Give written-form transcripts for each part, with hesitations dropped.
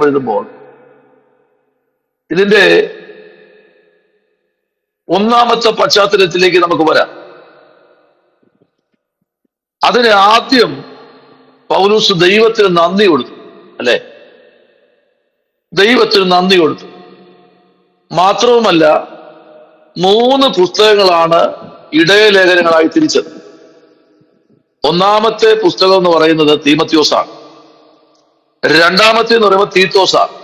അധ്യായം എഴുതുമ്പോൾ ഇതിന്റെ ഒന്നാമത്തെ പശ്ചാത്തലത്തിലേക്ക് നമുക്ക് വരാം. അതിന് ആദ്യം പൗലോസ് ദൈവത്തിന് നന്ദി കൊടുത്തു, അല്ലെ? ദൈവത്തിന് നന്ദി കൊടുത്തു. മാത്രവുമല്ല 3 പുസ്തകങ്ങളാണ് ഇടയലേഖനങ്ങളായി തിരിച്ചത്. ഒന്നാമത്തെ പുസ്തകം എന്ന് പറയുന്നത് തീമത്യോസാണ്. രണ്ടാമത്തെ എന്ന് പറയുമ്പോൾ തീത്തോസാണ്.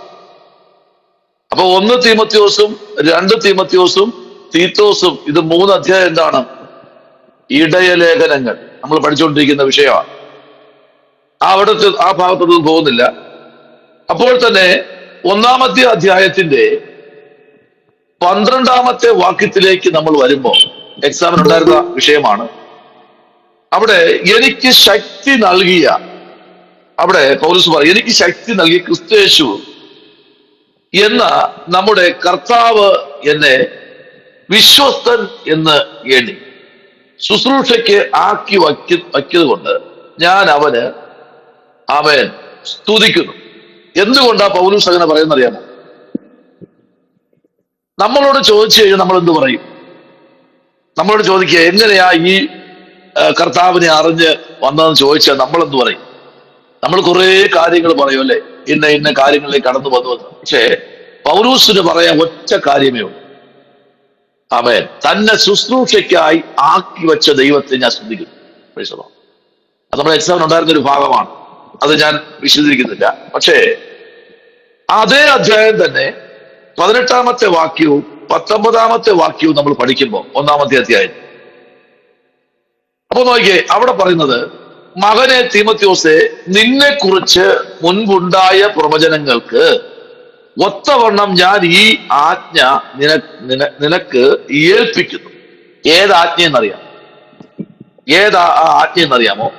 അപ്പൊ 1 തീമത്യോസും 2 തീമത്യോസും തീത്തോസും, ഇത് 3 അധ്യായം എന്താണ്? ഇടയലേഖനങ്ങൾ. നമ്മൾ പഠിച്ചുകൊണ്ടിരിക്കുന്ന വിഷയമാണ്. ആ ഭാഗത്തൊന്നും പോകുന്നില്ല. അപ്പോൾ തന്നെ ഒന്നാമത്തെ അധ്യായത്തിന്റെ 12ാമത്തെ വാക്യത്തിലേക്ക് നമ്മൾ വരുമ്പോൾ, എക്സാമിനുണ്ടായിരുന്ന വിഷയമാണ്. അവിടെ എനിക്ക് ശക്തി നൽകിയ, അവിടെ പൗലോസ് പറയും, എനിക്ക് ശക്തി നൽകിയ ക്രിസ്തുയേശു എന്ന നമ്മുടെ കർത്താവ് എന്നെ വിശ്വസ്തൻ എന്ന് എണ്ണി ശുശ്രൂഷയ്ക്ക് ആക്കി വയ്ക്കുന്നത് കൊണ്ട് ഞാൻ അവന് സ്തുതിക്കുന്നു. എന്തുകൊണ്ടാ പൗലോസ് അങ്ങനെ പറയുന്നറിയാമോ? നമ്മളോട് ചോദിച്ചു കഴിഞ്ഞാൽ നമ്മൾ എന്ത് പറയും? നമ്മളോട് ചോദിക്കുക, എങ്ങനെയാ ഈ കർത്താവിനെ അറിഞ്ഞ് വന്നതെന്ന് ചോദിച്ചാൽ നമ്മൾ എന്ത് പറയും? നമ്മൾ കുറെ കാര്യങ്ങൾ പറയും, അല്ലെ? ഇന്ന കാര്യങ്ങളിലേക്ക് കടന്നു വന്നു. പക്ഷേ പൗലോസിന് പറയാൻ ഒറ്റ കാര്യമേ ഉള്ളൂ. തന്നെ ശുശ്രൂഷയ്ക്കായി ആക്കി വെച്ച ദൈവത്തെ ഞാൻ സ്തുതിക്കുന്നു. അത് നമ്മുടെ എക്സാമിന് ഉണ്ടായിരുന്ന ഒരു ഭാഗമാണ്. അത് ഞാൻ വിശദീകരിക്കുന്നില്ല. പക്ഷേ അതേ അധ്യായം തന്നെ 18ാമത്തെ വാക്യവും 19ാമത്തെ വാക്യവും നമ്മൾ പഠിക്കുമ്പോൾ, ഒന്നാമത്തെ അധ്യായം, അപ്പൊ നോക്കിയേ, അവിടെ പറയുന്നത്, മകനെ തീമത്യോസേ, നിന്നെ കുറിച്ച് മുൻപുണ്ടായ പ്രവചനങ്ങൾക്ക് ഒത്തവണ്ണം ഞാൻ ഈ ആജ്ഞ നിനക്ക് ഏൽപ്പിക്കുന്നു. ഏതാജ്ഞയെന്നറിയാം? ഏതാ ആജ്ഞയെന്നറിയാമോ?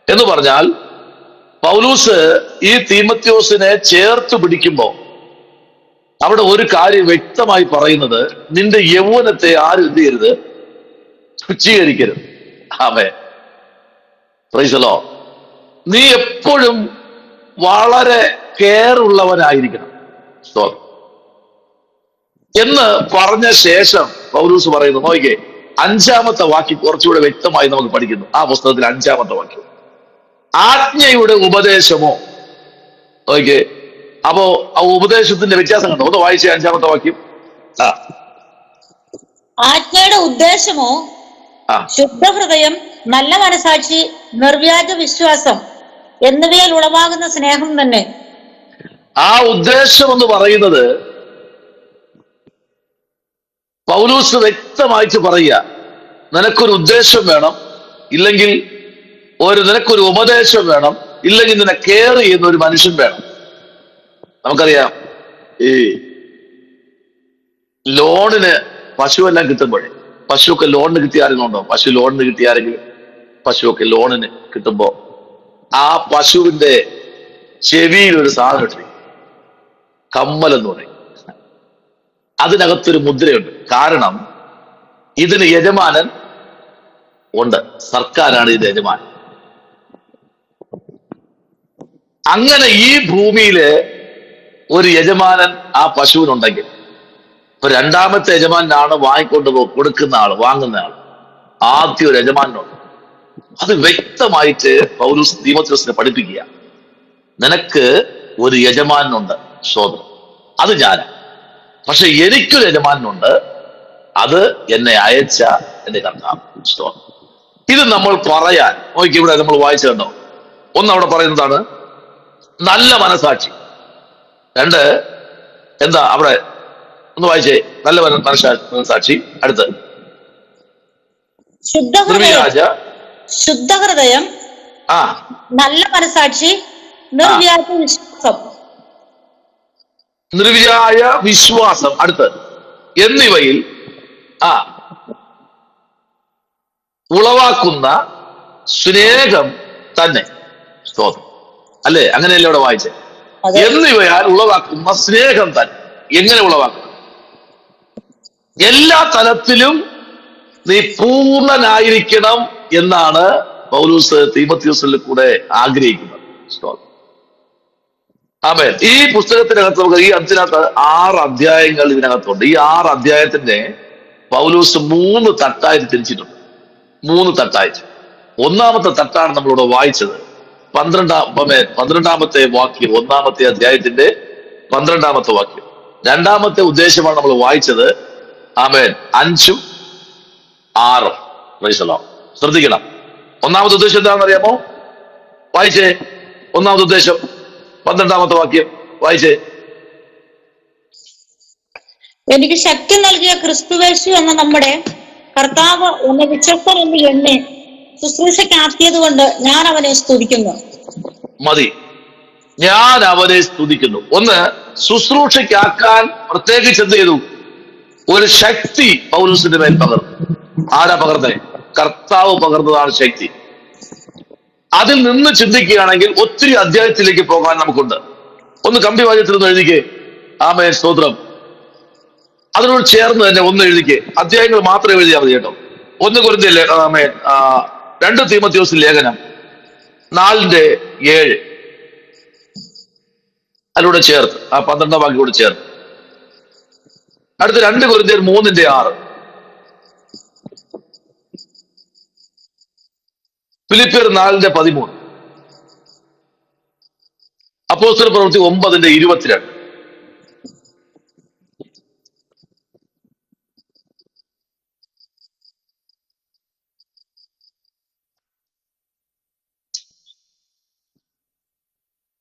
എന്ന് പറഞ്ഞാൽ പൗലൂസ് ഈ തീമത്യോസിനെ ചേർത്ത് പിടിക്കുമ്പോ അവിടെ ഒരു കാര്യം വ്യക്തമായി പറയുന്നത്, നിന്റെ യൗവനത്തെ ആരും എന്ത് ചെയ്യരുത്? തുച്ഛീകരിക്കരുത്. Praise the Lord. നീ എപ്പോഴും വളരെ കെയർ ഉള്ളവനായിരിക്കണം എന്ന് പറഞ്ഞ ശേഷം പൗലൂസ് പറയുന്നു, നോക്കിക്കേ, 5ാമത്തെ വാക്യം കുറച്ചുകൂടെ വ്യക്തമായി നമുക്ക് പഠിക്കുന്നു. ആ പുസ്തകത്തിൽ 5ാമത്തെ വാക്യം, ആജ്ഞയുടെ ഉപദേശമോ. നോക്കിക്കേ, അപ്പോ ആ ഉപദേശത്തിന്റെ വ്യത്യാസം കണ്ടോ? ഒന്ന് വായിച്ചേ 5ാമത്തെ വാക്യം. ആജ്ഞയുടെ ഉദ്ദേശമോ ശുദ്ധഹൃദയം, നല്ല മനസാക്ഷി, നിർവ്യാജ വിശ്വാസം എന്നിവയാൽ ഉളവാകുന്ന സ്നേഹം തന്നെ. ആ ഉദ്ദേശം എന്ന് പറയുന്നത് പൗലൂസ് വ്യക്തമായിട്ട് പറയുക, നിനക്കൊരു ഉദ്ദേശം വേണം, ഇല്ലെങ്കിൽ നിനക്കൊരു ഉപദേശം വേണം, ഇല്ലെങ്കിൽ നിന്നെ കെയർ ചെയ്യുന്ന ഒരു മനുഷ്യൻ വേണം. നമുക്കറിയാം, ഈ ലോണിന് പശുവെല്ലാം കിട്ടുമ്പോഴേ, പശുവൊക്കെ ലോണിന് കിട്ടിയ ആരെങ്കിലും പശു ലോണിന് കിട്ടിയ ആരെങ്കിലും? പശുവൊക്കെ ലോണിന് കിട്ടുമ്പോ ആ പശുവിന്റെ ചെവിയിൽ ഒരു സാധനം ഇട്ടു, കമ്മലെന്ന് പറയും. അതിനകത്തൊരു മുദ്രയുണ്ട്. കാരണം ഇതിന് യജമാനൻ ഉണ്ട്, സർക്കാരാണ് ഇതിന്റെ യജമാനൻ. അങ്ങനെ ഈ ഭൂമിയില് ഒരു യജമാനൻ ആ പശുവിനുണ്ടെങ്കിൽ, ഇപ്പൊ 2ാമത്തെ യജമാനാണ് കൊടുക്കുന്ന ആള്, വാങ്ങുന്ന ആള്. ആദ്യം ഒരു യജമാനുണ്ട്. അത് വ്യക്തമായിട്ട് പൗലോസ് തീമോഥെയോസിനെ പഠിപ്പിക്കുക, നിനക്ക് ഒരു യജമാനുണ്ട്, സോദരൻ, അത് ഞാനാ. പക്ഷെ എനിക്കൊരു യജമാനുണ്ട്, അത് എന്നെ അയച്ച എന്റെ കർത്താവ്. ഇത് നമ്മൾ പറയാൻ നോക്കി, ഇവിടെ നമ്മൾ വായിച്ചു കണ്ടോ? ഒന്ന് അവിടെ പറയുന്നതാണ് നല്ല മനസാക്ഷി. 2 എന്താ അവിടെ? ഒന്ന് വായിച്ചേ, നല്ല മനസാക്ഷി. അടുത്ത് ശുദ്ധഹൃദയം, നല്ല മനസാക്ഷി, നിർവ്യാജ വിശ്വാസം. നിർവ്യാജ വിശ്വാസം. അടുത്ത് എന്നിവയിൽ ഉളവാക്കുന്ന സ്നേഹം തന്നെ. സ്തോത്രം, അല്ലേ? അങ്ങനെയല്ലേ അവിടെ വായിച്ചേ? എന്നിവയാൽ ഉളവാക്കുന്ന സ്നേഹം തന്നെ. എങ്ങനെ ഉളവാക്കണം? എല്ലാ തലത്തിലും നീ പൂർണ്ണനായിരിക്കണം എന്നാണ് പൗലൂസ് തീമോഥെയോസിൽ കൂടെ ആഗ്രഹിക്കുന്നത്. ആമേൻ. ഈ പുസ്തകത്തിനകത്ത് നമുക്ക് ഈ അതിനകത്ത് 6 അധ്യായങ്ങൾ ഇതിനകത്തുണ്ട്. ഈ 6 അധ്യായത്തിന്റെ പൗലൂസ് 3 തട്ടായിട്ട് തിരിച്ചിട്ടുണ്ട്. 3 തട്ടായിട്ട്. ഒന്നാമത്തെ തട്ടാണ് നമ്മളിവിടെ വായിച്ചത്. 12-ാമത്തെ വാക്യം, 1-ാമത്തെ അധ്യായത്തിന്റെ 12-ാമത്തെ വാക്യം. 2-ാമത്തെ ഉദ്ദേശമാണ് നമ്മൾ വായിച്ചത്. ആമേൻ. 5-ഉം 6-ഉം. ശ്രദ്ധിക്കണം. 1-ാമത്തെ ഉദ്ദേശം എന്താണെന്ന് അറിയാമോ? വായിച്ചേ. 1-ാമത്തെ ഉദ്ദേശം 12-ാമത്തെ വാക്യം വായിച്ചേ. എനിക്ക് ശക്തി നൽകിയ ക്രിസ്തുവേശു എന്ന നമ്മുടെ കർത്താവ് എന്നെ വിശ്വസ്തൻ എന്ന് എന്നെ ശുശ്രൂഷയ്ക്കാക്കിയത് കൊണ്ട് ഞാൻ അവനെ സ്തുതിക്കുന്നു. മതി. ഞാൻ അവനെ സ്തുതിക്കുന്നു. ഒന്ന്, ശുശ്രൂഷയ്ക്കാക്കാൻ പ്രത്യേകിച്ച് എന്ത് ചെയ്തു? ഒരു ശക്തി പൗലൂസിന്റെ മേൽ പകർന്നു. ആരാ പകർന്നേ? കർത്താവ് പകർന്നതാണ് ശക്തി. അതിൽ നിന്ന് ചിന്തിക്കുകയാണെങ്കിൽ ഒത്തിരി അധ്യായത്തിലേക്ക് പോകാൻ നമുക്കുണ്ട്. ഒന്ന് കമ്പി വാചകത്തിൽ ഒന്ന് എഴുതിക്കേ. ആമേൻ, സ്തോത്രം. അതിനോട് ചേർന്ന് തന്നെ ഒന്ന് എഴുതിക്കേ. അധ്യായങ്ങൾ മാത്രം എഴുതിയാൽ മതി കേട്ടോ. 1 കൊരിന്ത്യർ ആമേൻ 2 തീമോഥെയോസ് ലേഖനം 4:7 അതിലൂടെ ചേർത്ത് ആ 12-ാം വാക്യം കൂടെ ചേർത്ത്. അടുത്ത് 2 കൊരിന്ത്യർ 3:6, ഫിലിപ്പിയർ 4:13, അപ്പോസ്തല പ്രവൃത്തി 9:22.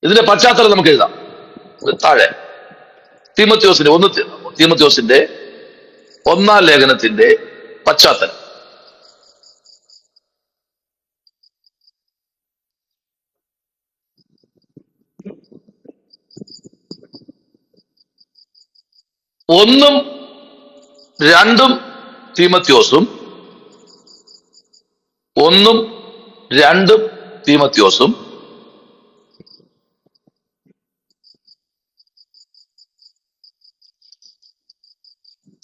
ഇതിന്റെ പശ്ചാത്തലം നമുക്ക് എഴുതാം താഴെ. തീമോഥെയോസിന്റെ 1-ാം ലേഖനത്തിന്റെ പശ്ചാത്തലം. ഒന്നും രണ്ടും തീമോഥെയോസും 1-2 തീമോഥെയോസും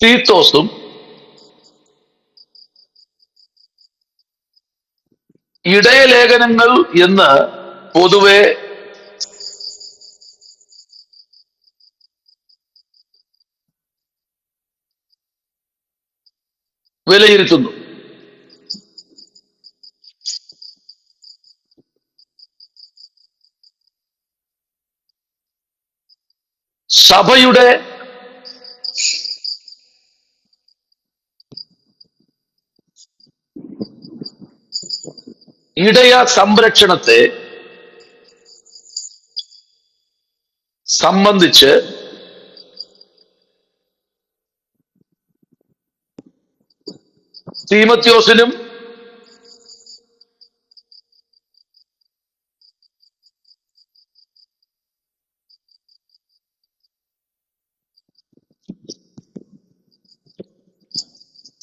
തീത്തോസും ഇടയലേഖനങ്ങൾ എന്ന് പൊതുവെ വിലയിരുത്തുന്നു. സഭയുടെ ഇടയ സംരക്ഷണത്തെ സംബന്ധിച്ച് തീമോഥെയോസിനും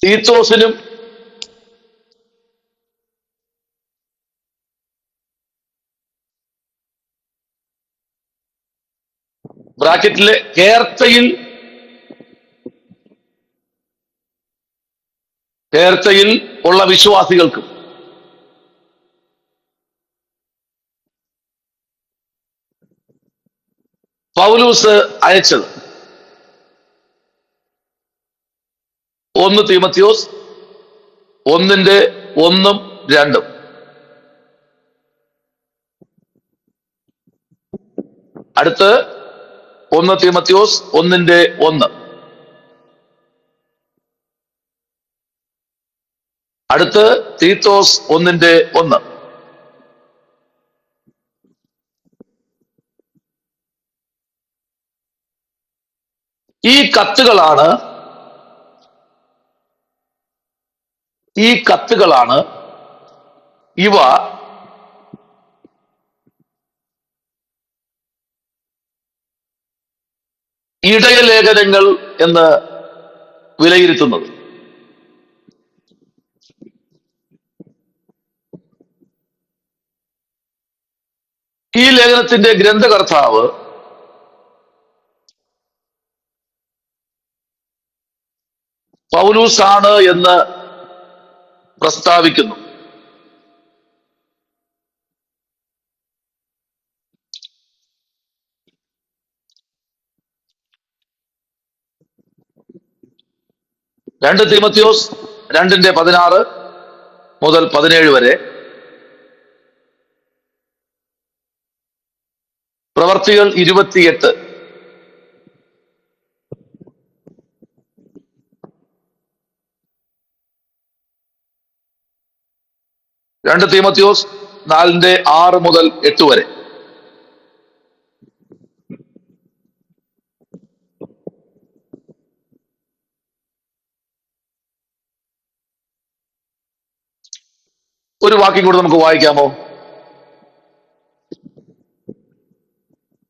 തീത്തോസിനും ബ്രാക്കറ്റിലെ കേർത്തയിൽ ഉള്ള വിശ്വാസികൾക്കും പൗലൂസ് അയച്ചത് 1 തീമോഥെയോസ് 1:1-2. അടുത്ത് 1 തീമോഥെയോസ് 1:1. അടുത്ത് തീത്തോസ് 1:1. ഈ കത്തുകളാണ് ഇവ ഇടയലേഖനങ്ങൾ എന്ന് വിലയിരുത്തുന്നത്. ഈ ലേഖനത്തിന്റെ ഗ്രന്ഥകർത്താവ് പൗലൂസാണ് എന്ന് പ്രസ്താവിക്കുന്നു. 2 തീമോഥെയോസ് 2:16 മുതൽ 17 വരെ, പ്രവർത്തികൾ 28. രണ്ട് തീമോഥെയോസ് 4:6 മുതൽ 8 വരെ. ഒരു വാക്യം കൂടെ നമുക്ക് വായിക്കാമോ?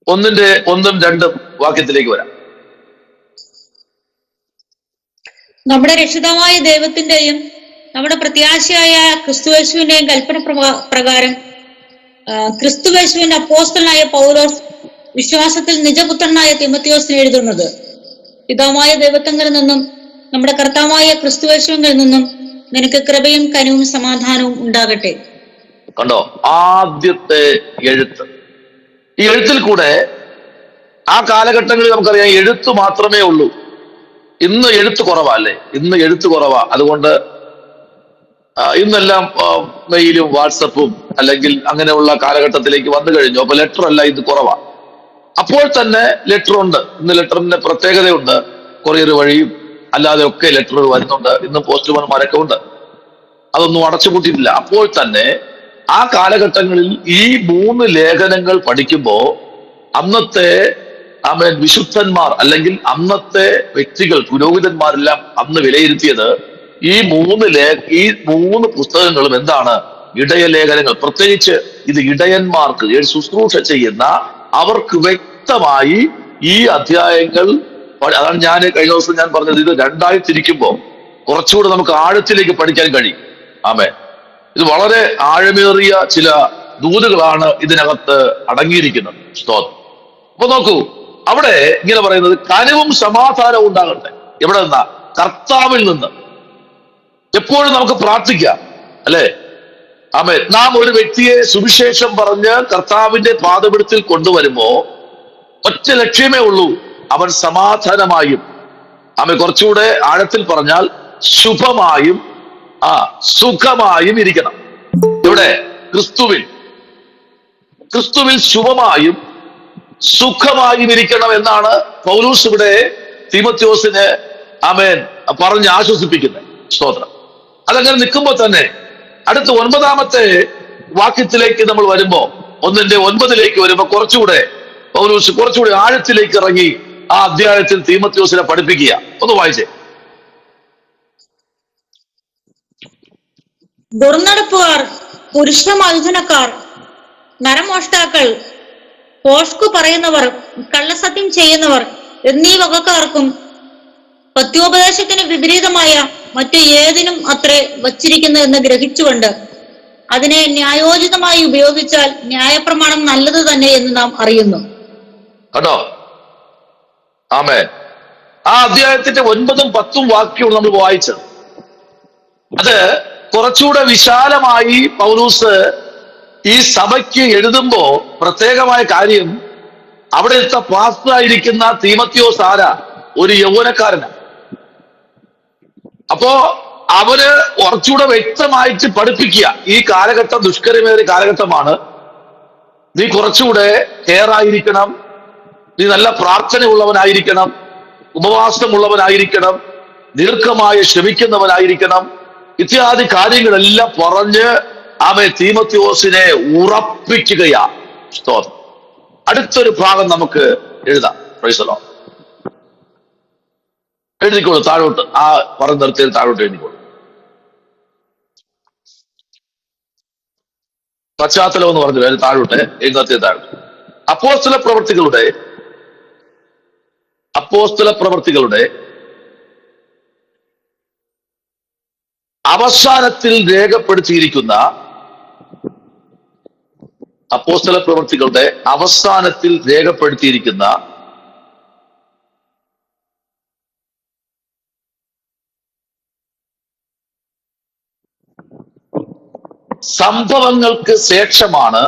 1-ന്റെ 1-ഉം 2-ഉം വാക്യത്തിലേക്ക് വരാം. നമ്മുടെ രക്ഷിതാവായ ദൈവത്തിന്റെയും നമ്മുടെ പ്രത്യാശയായ ക്രിസ്തുയേശുവിന്റെയും കൽപ്പന പ്രകാരം ക്രിസ്തുയേശുവിന്റെ അപ്പോസ്തലനായ പൗലോസ് വിശ്വാസത്തിൽ നിജപുത്രനായ തീമോഥെയോസിന് എഴുതുന്നത്, പിതാവായ ദൈവത്തിങ്കിൽ നിന്നും നമ്മുടെ കർത്താവായ ക്രിസ്തുയേശുവിൽ നിന്നും നിനക്ക് കൃപയും കനിവും സമാധാനവും ഉണ്ടാകട്ടെ. കണ്ടോ, ആദ്യത്തെ എഴുത്ത്. ഈ എഴുത്തിൽ കൂടെ ആ കാലഘട്ടങ്ങളിൽ നമുക്കറിയാം എഴുത്ത് മാത്രമേ ഉള്ളൂ. ഇന്ന് എഴുത്ത് കുറവാ, അല്ലേ? ഇന്ന് എഴുത്ത് കുറവാ. അതുകൊണ്ട് ഇന്നെല്ലാം മെയിലും വാട്സപ്പും അല്ലെങ്കിൽ അങ്ങനെയുള്ള കാലഘട്ടത്തിലേക്ക് വന്നു കഴിഞ്ഞു. അപ്പൊ ലെറ്റർ അല്ല, ഇത് കുറവാ. അപ്പോൾ തന്നെ ലെറ്റർ ഉണ്ട്. ഇന്ന് ലെറ്ററിന്റെ പ്രത്യേകതയുണ്ട്. കൊറിയർ വഴിയും അല്ലാതെ ഒക്കെ ലെറ്റർ വരുന്നുണ്ട്. ഇന്ന് പോസ്റ്റ്മാൻമാരൊക്കെ ഉണ്ട്. അതൊന്നും അടച്ചുപൂട്ടിയിട്ടില്ല. അപ്പോൾ തന്നെ ആ കാലഘട്ടങ്ങളിൽ ഈ 3 ലേഖനങ്ങൾ പഠിക്കുമ്പോ അന്നത്തെ വിശുദ്ധന്മാർ അല്ലെങ്കിൽ അന്നത്തെ വ്യക്തികൾ, പുരോഹിതന്മാരെല്ലാം അന്ന് വിലയിരുത്തിയത് ഈ 3 പുസ്തകങ്ങളും എന്താണ്? ഇടയലേഖനങ്ങൾ. പ്രത്യേകിച്ച് ഇത് ഇടയന്മാർക്ക്, ശുശ്രൂഷ ചെയ്യുന്ന അവർക്ക് വ്യക്തമായി ഈ അധ്യായങ്ങൾ, അതാണ് ഞാൻ കഴിഞ്ഞ ദിവസം ഞാൻ പറഞ്ഞത്, ഇത് 2ആയി തിരിക്കുമ്പോ കുറച്ചുകൂടെ നമുക്ക് ആഴത്തിലേക്ക് പഠിക്കാൻ കഴിയും. ആമേൻ. ഇത് വളരെ ആഴമേറിയ ചില ദൂതുകളാണ് ഇതിനകത്ത് അടങ്ങിയിരിക്കുന്നത്. സ്തോത്രം. അപ്പൊ നോക്കൂ, അവിടെ ഇങ്ങനെ പറയുന്നത് കനിവും സമാധാനവും ഉണ്ടാകട്ടെ. എവിടെ നിന്നാ? കർത്താവിൽ നിന്ന്. എപ്പോഴും നമുക്ക് പ്രാർത്ഥിക്കാം, അല്ലെ? ആമേൻ. നാം ഒരു വ്യക്തിയെ സുവിശേഷം പറഞ്ഞ് കർത്താവിന്റെ പാദപീഠത്തിൽ കൊണ്ടുവരുമ്പോ ഒറ്റ ലക്ഷ്യമേ ഉള്ളൂ, അവൻ സമാധാനമായും, കുറച്ചുകൂടെ ആഴത്തിൽ പറഞ്ഞാൽ ശുഭമായും സുഖമായും ഇരിക്കണം. ഇവിടെ ക്രിസ്തുവിൽ ശുഭമായും സുഖമായും ഇരിക്കണം എന്നാണ് പൗലോസ് ഇവിടെ തീമോഥെയോസിനെ പറഞ്ഞ് ആശ്വസിപ്പിക്കുന്നത്. സ്തോത്രം. അതങ്ങനെ നിൽക്കുമ്പോ തന്നെ അടുത്ത 9-ാമത്തെ വാക്യത്തിലേക്ക് നമ്മൾ വരുമ്പോ, 1-ന്റെ 9 വരുമ്പോ കുറച്ചുകൂടെ പൗലോസ് കുറച്ചുകൂടി ആഴത്തിലേക്ക് ഇറങ്ങി ആ അധ്യായത്തിൽ തീമോഥെയോസിനെ പഠിപ്പിക്കുക. ഒന്ന് വായിച്ചേ. ദുർനടപ്പുകാർ, പുരുഷമർദ്ദനക്കാർ, നരമോഷ്ടാക്കൾ, പോഷ്കു പറയുന്നവർ, കള്ളസത്യം ചെയ്യുന്നവർ എന്നീ വകക്കാർക്കും പത്യോപദേശത്തിന് വിപരീതമായ മറ്റു ഏതിനും അത്രേ വച്ചിരിക്കുന്നതെന്ന് ഗ്രഹിച്ചുകൊണ്ട് അതിനെ ന്യായോചിതമായി ഉപയോഗിച്ചാൽ ന്യായപ്രമാണം നല്ലത് തന്നെ എന്ന് നാം അറിയുന്നു. കേട്ടോ? ആമേൻ. ആ അധ്യായത്തിന്റെ 9-ഉം 10-ഉം വാക്യവും നമ്മൾ വായിച്ചത്, അത് കുറച്ചുകൂടെ വിശാലമായി പൗലോസ് ഈ സഭയ്ക്ക് എഴുതുമ്പോ പ്രത്യേകമായ കാര്യം, അവിടുത്തെ പാസ്റ്ററായിരിക്കുന്ന തീമോഥെയോസ് ആരാ? ഒരു യൗവനക്കാരനാണ്. അപ്പോ അവര് കുറച്ചുകൂടെ വ്യക്തമായിട്ട് പഠിപ്പിക്കുക, ഈ കാലഘട്ടം ദുഷ്കരമേറിയ കാലഘട്ടമാണ്, നീ കുറച്ചുകൂടെ കെയറായിരിക്കണം, നീ നല്ല പ്രാർത്ഥനയുള്ളവനായിരിക്കണം, ഉപവാസമുള്ളവനായിരിക്കണം, ദീർഘമായി ക്ഷമിക്കുന്നവനായിരിക്കണം, ഇത്യാദി കാര്യങ്ങളെല്ലാം പറഞ്ഞ് തീമോഥെയോസിനെ ഉറപ്പിക്കുകയാ. സ്തോത്രം. അടുത്തൊരു ഭാഗം നമുക്ക് എഴുതാം. Price the Lord. എഴുതിക്കോളൂ താഴോട്ട്. ആ പറഞ്ഞു നിർത്തിയത് താഴോട്ട് എഴുതിക്കോളൂ. പശ്ചാത്തലം എന്ന് പറഞ്ഞു അതിന് താഴോട്ട് എഴുന്നത്തിയത് താഴോട്ട്. അപ്പോസ്തല പ്രവൃത്തികളുടെ അവസാനത്തിൽ രേഖപ്പെടുത്തിയിരിക്കുന്ന സംഭവങ്ങൾക്ക് ശേഷമാണ്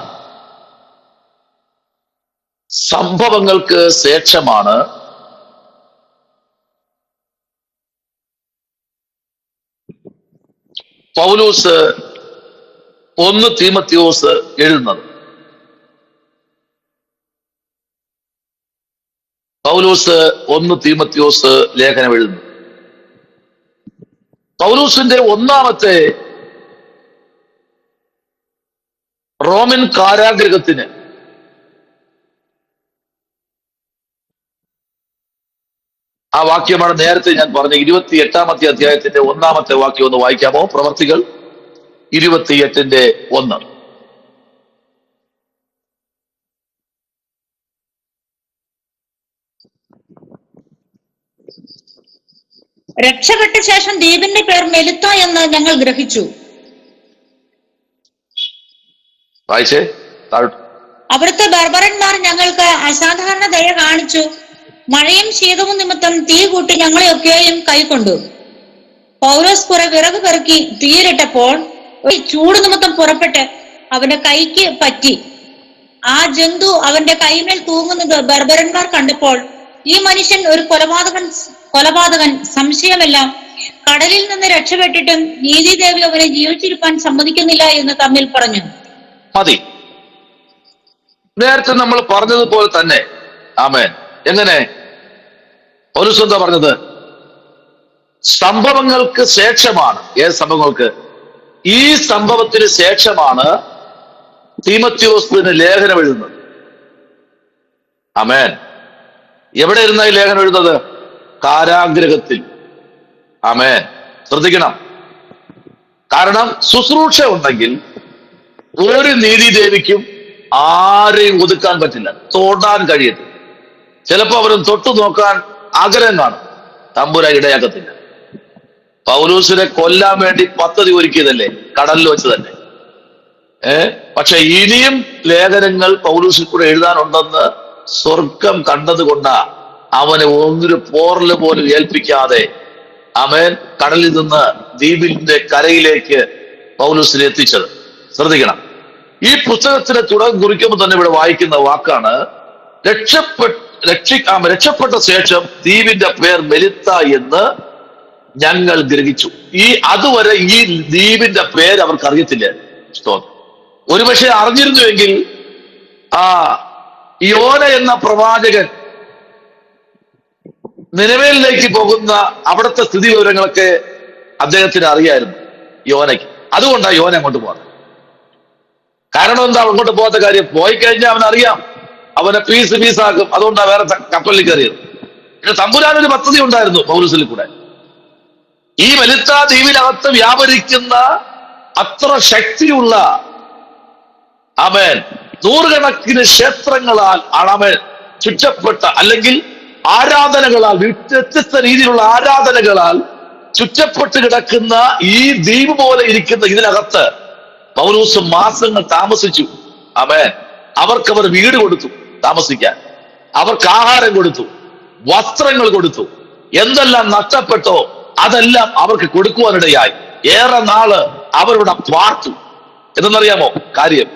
പൗലോസ് 1 തീമോഥെയോസ് എഴുതുന്നത്. പൗലോസ് 1 തീമോഥെയോസ് ലേഖനം എഴുതുന്നു. പൗലോസിന്റെ ഒന്നാമത്തെ റോമൻ കാരാഗ്രഹത്തിന് ആ വാക്യമാണ് നേരത്തെ ഞാൻ പറഞ്ഞ 28-ാമത്തെ അധ്യായത്തിന്റെ 1-ാമത്തെ വാക്യം ഒന്ന് വായിക്കാമോ? പ്രവർത്തികൾ 28:1. രക്ഷപ്പെട്ട ശേഷം ദ്വീപിന്റെ പേർ മെലിത്ത എന്ന് ഞങ്ങൾ ഗ്രഹിച്ചു. വായിച്ചേ താഴോട്ട്. അവിടുത്തെ ബർബറന്മാർ ഞങ്ങൾക്ക് അസാധാരണ ദയ കാണിച്ചു. മഴയും ശീതവും നിമിത്തം തീ കൂട്ടി ഞങ്ങളെയൊക്കെയും കൈക്കൊണ്ടു. പൗലോസ് കുറെ വിറക് പെറുക്കി തീയിലിട്ടപ്പോൾ ഒരു ചൂട് നിമിത്തം പുറപ്പെട്ട് അവന്റെ കൈക്ക് പറ്റി. ആ ജന്തു അവന്റെ കൈമേൽ തൂങ്ങുന്നത് ബർബരന്മാർ കണ്ടപ്പോൾ, ഈ മനുഷ്യൻ ഒരു കൊലപാതകൻ സംശയമല്ല, കടലിൽ നിന്ന് രക്ഷപ്പെട്ടിട്ടും നീതിദേവി അവനെ ജീവിച്ചിരിക്കാൻ സമ്മതിക്കുന്നില്ല എന്ന് തമ്മിൽ പറഞ്ഞു. മതി. നേരത്തെ നമ്മൾ പറഞ്ഞതുപോലെ തന്നെ. ആമേൻ. എങ്ങനെ? പൗലോസ് എന്താ പറഞ്ഞത്? സംഭവങ്ങൾക്ക് ശേഷമാണ്. ഏത് സംഭവങ്ങൾക്ക്? ഈ സംഭവത്തിന് ശേഷമാണ് തീമോഥെയോസിന് ലേഖനം എഴുതുന്നത്. ആമേൻ. എവിടെ ഇരുന്ന ഈ ലേഖനം എഴുതുന്നത്? കാരാഗ്രഹത്തിൽ. ആമേൻ. ശ്രദ്ധിക്കണം. കാരണം ശുശ്രൂഷ ഉണ്ടെങ്കിൽ ഒരു നീതിദേവിക്കും ആരെയും ഒതുക്കാൻ പറ്റില്ല, തൊടാൻ കഴിയത്തില്ല. ചിലപ്പോ അവരും തൊട്ടു നോക്കാൻ ആഗ്രഹം കാണും, തമ്പുരാൻ ഇടയാക്കത്തില്ല. പൗലോസിനെ കൊല്ലാൻ വേണ്ടി പദ്ധതി ഒരുക്കിയതല്ലേ, കടലിൽ വെച്ച് തന്നെ. പക്ഷെ ഇനിയും ലേഖനങ്ങൾ പൗലോസിൽ കൂടെ എഴുതാനുണ്ടെന്ന് സ്വർഗം കണ്ടതുകൊണ്ടാ അവനെ ഒന്നൊരു പോറല് പോലും ഏൽപ്പിക്കാതെ അവൻ കടലിൽ നിന്ന് ദ്വീപിന്റെ കരയിലേക്ക് പൗലോസിനെ എത്തിച്ചത്. ശ്രദ്ധിക്കണം. ഈ പുസ്തകത്തിന് തുടക്കം കുറിക്കുമ്പോൾ തന്നെ ഇവിടെ വായിക്കുന്ന വാക്കാണ് രക്ഷപ്പെട്ട ശേഷം ദ്വീപിന്റെ പേർ മെലിത്ത എന്ന് ഞങ്ങൾ ഗ്രഹിച്ചു. അതുവരെ ഈ ദ്വീപിന്റെ പേര് അവർക്ക് അറിയത്തില്ല. ഒരുപക്ഷെ അറിഞ്ഞിരുന്നുവെങ്കിൽ യോന എന്ന പ്രവാചകൻ നിനവേലിലേക്ക് പോകുന്ന അവിടുത്തെ സ്ഥിതി വിവരങ്ങളൊക്കെ അദ്ദേഹത്തിന് അറിയായിരുന്നു, യോനയ്ക്ക്. അതുകൊണ്ടാണ് യോന അങ്ങോട്ട് പോകുന്നത്. കാരണം എന്താ അങ്ങോട്ട് പോകാത്ത കാര്യം? പോയി കഴിഞ്ഞാൽ അവനറിയാം, അവനെ പീസാക്കും. അതുകൊണ്ടാണ് വേറെ കപ്പലിൽ കയറിയത്. പിന്നെ തമ്പുരാനൊരു പദ്ധതി ഉണ്ടായിരുന്നു പൗലോസിൽ കൂടെ. ഈ മെലിത്ത ദ്വീപിനകത്ത് വ്യാപരിക്കുന്ന അത്ര ശക്തിയുള്ള അവൻ നൂറുകണക്കിന് ക്ഷേത്രങ്ങളാൽ അവൻ ചുറ്റപ്പെട്ട, അല്ലെങ്കിൽ ആരാധനകളാൽ, വ്യത്യസ്ത രീതിയിലുള്ള ആരാധനകളാൽ ചുറ്റപ്പെട്ട് കിടക്കുന്ന ഈ ദ്വീപ് പോലെ ഇരിക്കുന്ന ഇതിനകത്ത് പൗലോസ് മാസങ്ങൾ താമസിച്ചു. ആമേൻ. അവർക്കവർ വീട് കൊടുത്തു താമസിക്കാൻ, അവർക്ക് ആഹാരം കൊടുത്തു, വസ്ത്രങ്ങൾ കൊടുത്തു. എന്തെല്ലാം നഷ്ടപ്പെട്ടോ അതെല്ലാം അവർക്ക് കൊടുക്കുവാനിടയായി. ഏറെ നാള് അവരുടെ പാർത്തു. എന്തെന്നറിയാമോ കാര്യം?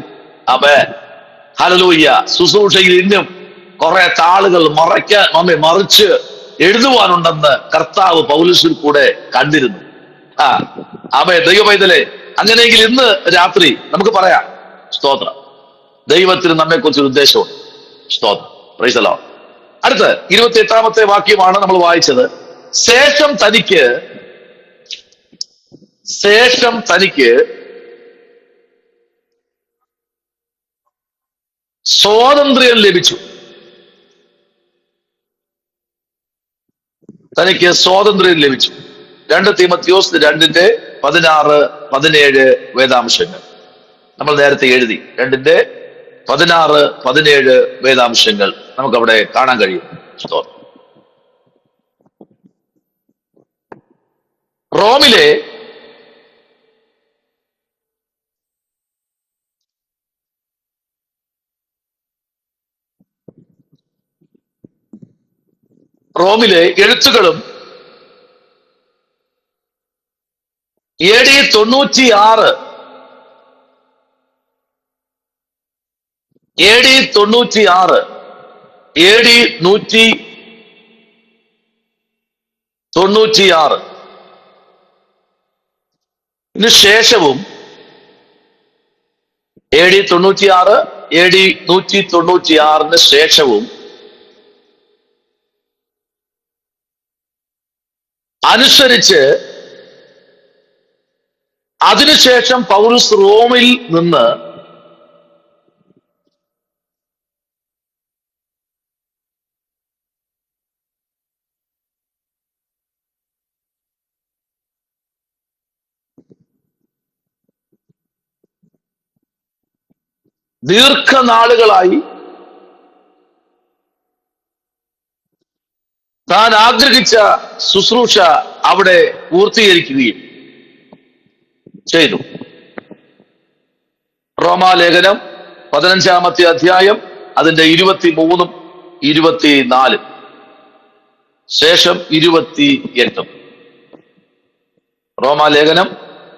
ആമേൻ. ഹല്ലേലൂയ. ശുശ്രൂഷയിൽ ഇന്നും കുറെ താളുകൾ മറിച്ച് എഴുതുവാനുണ്ടെന്ന് കർത്താവ് പൗലോസിൽ കൂടെ കണ്ടിരുന്നു. ആമേൻ. ദൈവപൈതലേ, അങ്ങനെയെങ്കിൽ ഇന്ന് രാത്രി നമുക്ക് പറയാം, സ്തോത്രം, ദൈവത്തിന് നമ്മെക്കുറിച്ചൊരു ഉദ്ദേശമുണ്ട്. സ്തോത്രം. Price the Lord. അടുത്ത് 28-ാമത്തെ വാക്യമാണ് നമ്മൾ വായിച്ചത്. ശേഷം തനിക്ക് സ്വാതന്ത്ര്യം ലഭിച്ചു. തനിക്ക് സ്വാതന്ത്ര്യം ലഭിച്ചു. 2 തീമോഥെയോസ് 2:16-17 വേദാംശങ്ങൾ നമ്മൾ നേരത്തെ എഴുതി. 2:16-17 വേദാംശങ്ങൾ നമുക്കവിടെ കാണാൻ കഴിയും. റോമിലെ എഴുത്തുകളും AD 96 AD 196 196 ഇതിന് ശേഷവും AD 96, AD 196 ശേഷവും അനുസരിച്ച് അതിനുശേഷം പൗലോസ് റോമിൽ നിന്ന് ദീർഘനാളുകളായി താൻ ആഗ്രഹിച്ച ശുശ്രൂഷ അവിടെ പൂർത്തീകരിക്കുകയും ചെയ്തു. റോമാലേഖനം 15-ാമത്തെ അധ്യായം അതിന്റെ 23-ഉം 24-ഉം ശേഷം 28. റോമാലേഖനം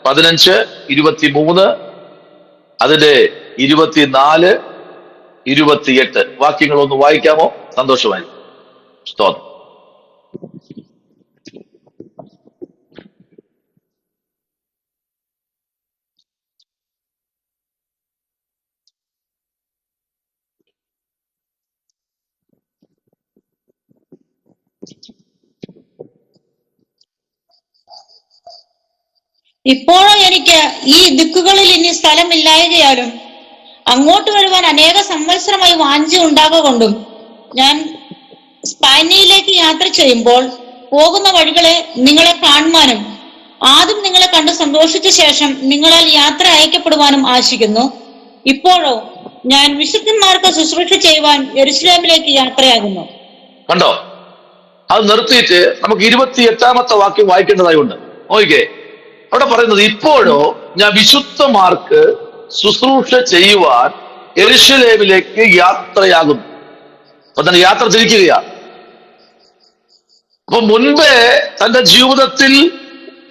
15, 23, അതിന്റെ 24, 28 വാക്യങ്ങൾ ഒന്ന് വായിക്കാമോ? സന്തോഷമായി. സ്തോത്രം. ഇപ്പോഴോ എനിക്ക് ഈ ദിക്കുകളിൽ ഇനി സ്ഥലമില്ലായകയാലും അങ്ങോട്ട് വരുവാൻ അനേക സംവത്സരമായി വാഞ്ച ഉണ്ടാകൊണ്ടും ഞാൻ സ്പൈനിയിലേക്ക് യാത്ര ചെയ്യുമ്പോൾ പോകുന്ന വഴികളെ നിങ്ങളെ കാണുവാനും ആദ്യം നിങ്ങളെ കണ്ട് സന്തോഷിച്ച ശേഷം നിങ്ങളാൽ യാത്ര അയക്കപ്പെടുവാനും ആശിക്കുന്നു. ഇപ്പോഴോ ഞാൻ വിശുദ്ധന്മാർക്ക് ശുശ്രൂഷ ചെയ്യുവാൻ യെരുശലേമിലേക്ക് യാത്രയാകുന്നു. കണ്ടോ? അത് നിർത്തിയിട്ട് നമുക്ക് 28-ാമത്തെ വാക്യം വായിക്കേണ്ടതായുണ്ട്. നോക്കിക്കേ, അവിടെ പറയുന്നത് ഇപ്പോഴോ ഞാൻ വിശുദ്ധന്മാർക്ക് ശുശ്രൂഷ ചെയ്യുവാൻ യെരുശലേമിലേക്ക് യാത്രയാകുന്നു. അപ്പൊ തന്നെ യാത്ര തിരിക്കുകയാണ്. അപ്പൊ മുൻപേ തന്റെ ജീവിതത്തിൽ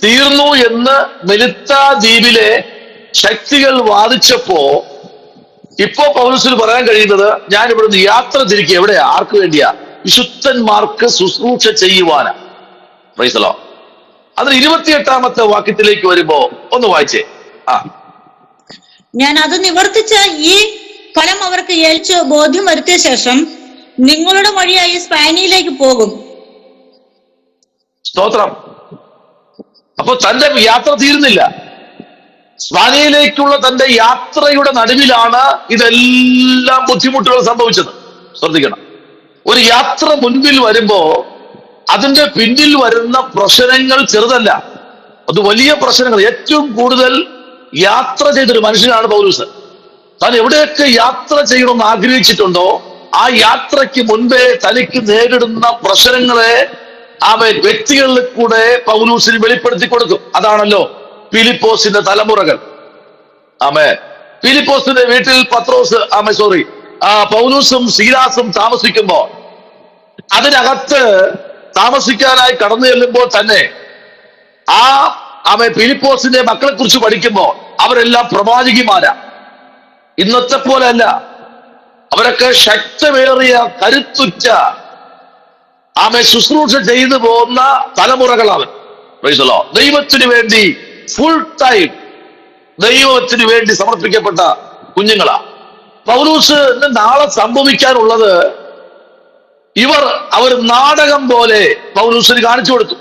തീർന്നു എന്ന് മെലിത്താ ദ്വീപിലെ ശക്തികൾ വാദിച്ചപ്പോ ഇപ്പോ പൗലോസിന് പറയാൻ കഴിയുന്നത് ഞാൻ ഇവിടുന്ന് യാത്ര തിരിക്കുക. എവിടെയാ? ആർക്ക് വേണ്ടിയാ? വിശുദ്ധന്മാർക്ക് ശുശ്രൂഷ ചെയ്യുവാനാ. Price the Lord. അതിന് 28-ാമത്തെ വാക്യത്തിലേക്ക് വരുമ്പോ ഒന്ന് വായിച്ചേ. ഞാൻ അത് നിവർത്തിച്ച ഈ ഫലം അവർക്ക് ഏൽച്ച് ബോധ്യം വരുത്തിയ ശേഷം നിങ്ങളുടെ വഴിയായി സ്പൈനിയിലേക്ക് പോകും. സ്തോത്രം. അപ്പൊ തന്റെ യാത്ര തീരുന്നില്ല. സ്പാനിയയിലേക്കുള്ള തന്റെ യാത്രയുടെ നടുവിലാണ് ഇതെല്ലാം ബുദ്ധിമുട്ടുകൾ സംഭവിച്ചത്. ശ്രദ്ധിക്കണം. ഒരു യാത്ര മുൻപിൽ വരുമ്പോ അതിന്റെ പിന്നിൽ വരുന്ന പ്രശ്നങ്ങൾ ചെറുതല്ല, അത് വലിയ പ്രശ്നങ്ങൾ. ഏറ്റവും കൂടുതൽ യാത്ര ചെയ്തൊരു മനുഷ്യനാണ് പൗലോസ്. താൻ എവിടെയൊക്കെ യാത്ര ചെയ്യണമെന്ന് ആഗ്രഹിച്ചിട്ടുണ്ടോ ആ യാത്രയ്ക്ക് മുൻപേ തനിക്ക് നേരിടുന്ന പ്രശ്നങ്ങളെ അവൻ വ്യക്തികളിൽ കൂടെ പൗലോസിന് വെളിപ്പെടുത്തി കൊടുക്കും. അതാണല്ലോ ഫിലിപ്പോസിന്റെ തലമുറകൾ. ഫിലിപ്പോസിന്റെ വീട്ടിൽ പൗലോസും സീലാസും താമസിക്കുമ്പോൾ അതിനകത്ത് താമസിക്കാനായി കടന്നു ചെല്ലുമ്പോൾ തന്നെ ഫിലിപ്പോസിന്റെ മക്കളെ കുറിച്ച് പഠിക്കുമ്പോൾ അവരെല്ലാം പ്രവാചകിമാരാ. ഇന്നത്തെ പോലെ അല്ല. അവരൊക്കെ ശക്തമേറിയ കരുത്തുറ്റ ശുശ്രൂഷ ചെയ്തു പോകുന്ന തലമുറകളവൻ. ദൈവത്തിന് വേണ്ടി ഫുൾ ടൈം ദൈവത്തിന് വേണ്ടി സമർപ്പിക്കപ്പെട്ട കുഞ്ഞുങ്ങളാ. പൗലോസിന് നാളെ സംഭവിക്കാനുള്ളത് അവർ നാടകം പോലെ പൗലോസിന് കാണിച്ചു കൊടുത്തു.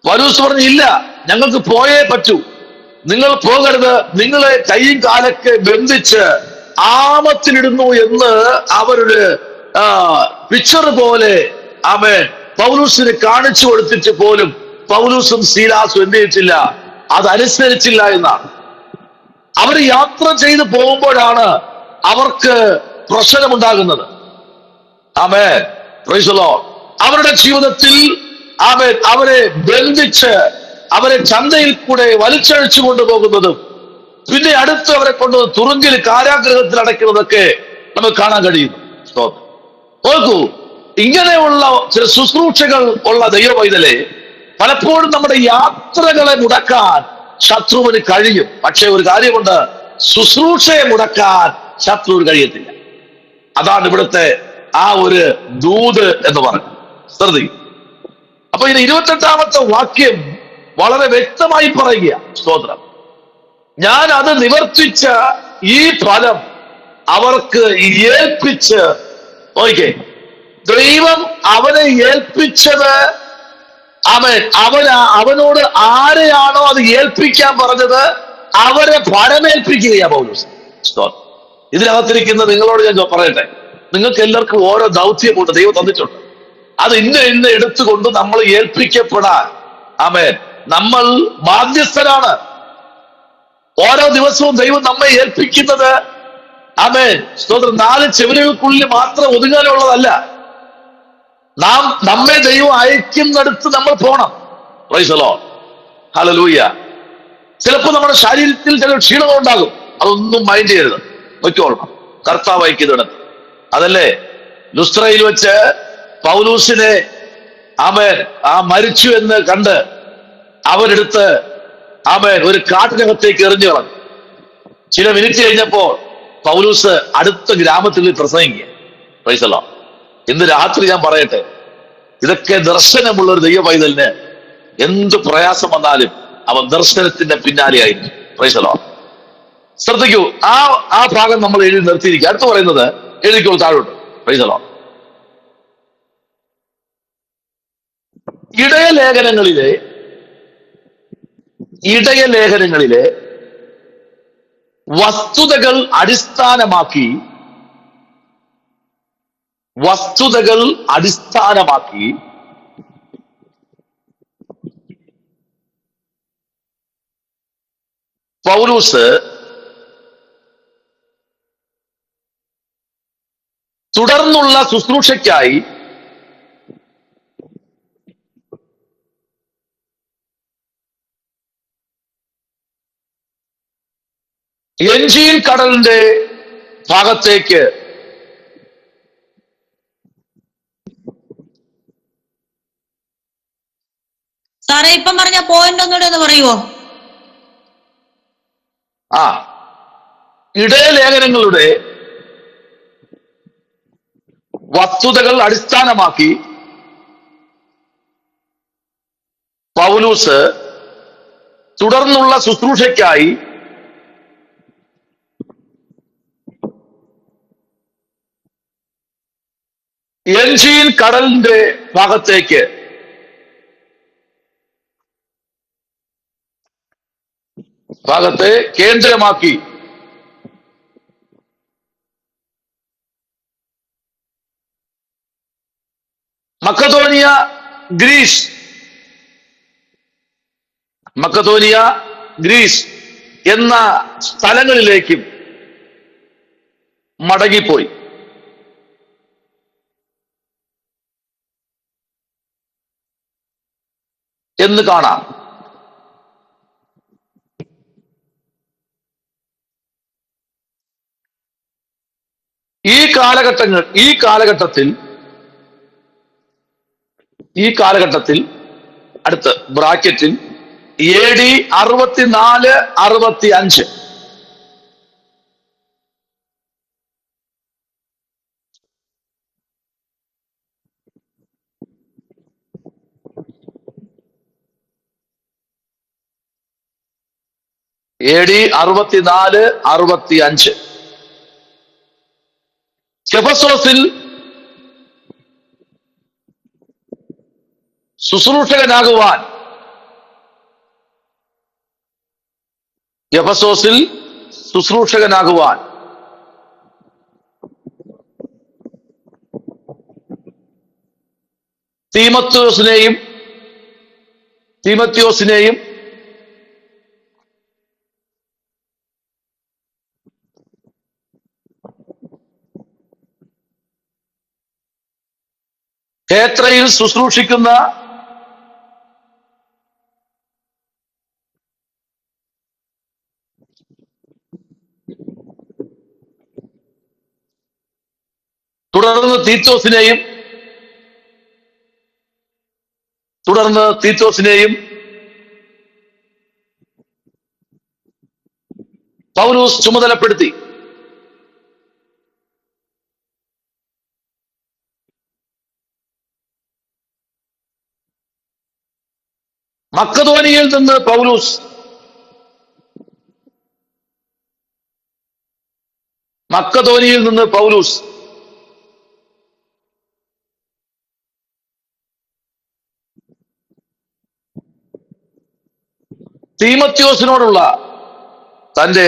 പൗലോസ് പറഞ്ഞു, ഇല്ല, ഞങ്ങൾക്ക് പോയേ പറ്റൂ, നിങ്ങൾ പോകരുത്, നിങ്ങളെ കൈയും കാലൊക്കെ ബന്ധിച്ച് ആമത്തിലിടുന്നു എന്ന് അവരുടെ പിക്ചർ പോലെ പൗലോസിന് കാണിച്ചു കൊടുത്തിട്ട് പോലും പൗലോസും സീലാസും എന്ത് ചെയ്തിട്ടില്ല? അതനുസരിച്ചില്ല എന്നാണ്. അവർ യാത്ര ചെയ്ത് പോകുമ്പോഴാണ് അവർക്ക് പ്രശ്നമുണ്ടാകുന്നത്. Price the Lord. അവരുടെ ജീവിതത്തിൽ അവരെ ബന്ധിച്ച് അവരെ ചന്തയിൽ കൂടെ വലിച്ചഴിച്ചു കൊണ്ടുപോകുന്നതും പിന്നെ അടുത്ത് അവരെ കൊണ്ട് തുറുങ്കിൽ കാരാഗ്രഹത്തിൽ അടയ്ക്കുന്നതൊക്കെ നമുക്ക് കാണാൻ കഴിയുന്നു. നോക്കൂ, ഇങ്ങനെയുള്ള ചില ശുശ്രൂഷകൾ ഉള്ള ദൈവവൈതലെ പലപ്പോഴും നമ്മുടെ യാത്രകളെ മുടക്കാൻ ശത്രുവിന് കഴിയും. പക്ഷെ ഒരു കാര്യമുണ്ട്, ശുശ്രൂഷയെ മുടക്കാൻ ശത്രുവിന് കഴിയത്തില്ല. അതാണ് ഇവിടുത്തെ ആ ഒരു ദൂത് എന്ന് പറഞ്ഞു. ശ്രദ്ധിക്കും. അപ്പൊ ഇത് 28-ാമത്തെ വാക്യം വളരെ വ്യക്തമായി പറയുക. സ്തോത്രം. ഞാൻ അത് നിവർത്തിച്ച ഈ ഫലം അവർക്ക് ഏൽപ്പിച്ച്, നോക്കിക്കേ, ദൈവം അവനെ ഏൽപ്പിച്ചത്, അവനോട് ആരെയാണോ അത് ഏൽപ്പിക്കാൻ പറഞ്ഞത് അവരെ ഫലമേൽപ്പിക്കുകയാ പൗലോസ്. സ്തോത്രം. ഇതിനകത്തിരിക്കുന്ന നിങ്ങളോട് ഞാൻ പറയട്ടെ, നിങ്ങൾക്ക് എല്ലാവർക്കും ഓരോ ദൗത്യമുണ്ട്, ദൈവം തന്നിട്ടുണ്ട്. അത് ഇന്ന എടുത്തുകൊണ്ട് നമ്മൾ ഏൽപ്പിക്കപ്പെടാൻ നമ്മൾ ബാധ്യസ്ഥരാണ്. ഓരോ ദിവസവും ദൈവം നമ്മെ ഏൽപ്പിക്കുന്നത് സ്തോത്രം 4 ചെവിലുകൾക്കുള്ളിൽ മാത്രം ഒതുങ്ങാനുള്ളതല്ല. നമ്മെ ദൈവം അയക്കുന്നിടത്ത് നമ്മൾ പോണം. Price the Lord. ഹല്ലേലൂയ. ചിലപ്പോൾ നമ്മുടെ ശരീരത്തിൽ ചില ക്ഷീണങ്ങൾ ഉണ്ടാകും. അതൊന്നും മൈൻഡ് ചെയ്യരുത്, വെക്കോളണം. കർത്താവ് അയക്കുന്നിടത്ത്. അതല്ലേ ലുസ്ത്രയിൽ വെച്ച് പൗലൂസിനെ മരിച്ചു എന്ന് കണ്ട് അവരെടുത്ത് ഒരു കാട്ടിനകത്തേക്ക് എറിഞ്ഞു കളഞ്ഞു. ചില മിനിറ്റ് കഴിഞ്ഞപ്പോൾ പൗലൂസ് അടുത്ത ഗ്രാമത്തിൽ പ്രസംഗിക്കുക. Price the Lord. ഇന്ന് രാത്രി ഞാൻ പറയട്ടെ, ഇതൊക്കെ ദർശനമുള്ള ഒരു ദൈവ പൈതലിന് എന്ത് പ്രയാസം വന്നാലും അവൻ ദർശനത്തിന്റെ പിന്നാലെയായിരിക്കും. Price the Lord. ശ്രദ്ധിക്കൂ, ആ ഭാഗം നമ്മൾ എഴുതി നിർത്തിയിരിക്കുക. അടുത്ത് പറയുന്നത് എഴുതിക്കോൾ താഴോട്ട്. Price the Lord. ഇടയലേഖനങ്ങളിലെ വസ്തുതകൾ അടിസ്ഥാനമാക്കി പൗലൂസ് തുടർന്നുള്ള ശുശ്രൂഷയ്ക്കായി എൻജീൻ കടലിന്റെ ഭാഗത്തേക്ക് സാറേ ഇപ്പം പറഞ്ഞ പോയിന്റ് ഒന്നുകൂടെ ഒന്ന് പറയുവോ? ഇടയലേഖനങ്ങളുടെ വസ്തുതകൾ അടിസ്ഥാനമാക്കി പൗലൂസ് തുടർന്നുള്ള ശുശ്രൂഷയ്ക്കായി എൻജീൻ കടലിന്റെ ഭാഗത്തെ കേന്ദ്രമാക്കി മക്കതോനിയ, ഗ്രീസ് എന്ന സ്ഥലങ്ങളിലേക്കും മടങ്ങിപ്പോയി. എന്ന് കാണാം. ഈ കാലഘട്ടത്തിൽ അടുത്ത് ബ്രാക്കറ്റിൽ AD 64, 65 AD 64, 65 എഫെസോസിൽ ശുശ്രൂഷകനാകുവാൻ തീമത്യോസിനെയും ക്ഷേത്രയിൽ ശുശ്രൂഷിക്കുന്ന തുടർന്ന് തീത്തോസിനെയും പൗലോസ് ചുമതലപ്പെടുത്തി. മക്കതോനിയിൽ നിന്ന് പൗലൂസ്, മക്കതോനിയിൽ നിന്ന് പൗലൂസ് തീമത്യോസിനോടുള്ള തന്റെ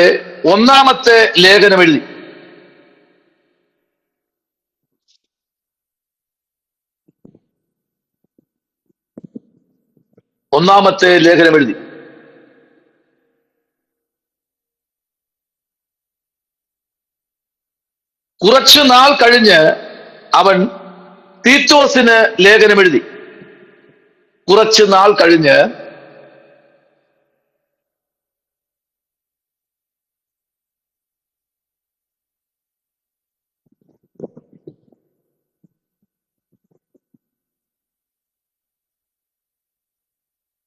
ഒന്നാമത്തെ ലേഖനം എഴുതി. ഒന്നാമത്തെ ലേഖനം എഴുതി. കുറച്ചു നാൾ കഴിഞ്ഞ് അവൻ തീത്തോസിന് ലേഖനം എഴുതി. കുറച്ചു നാൾ കഴിഞ്ഞ്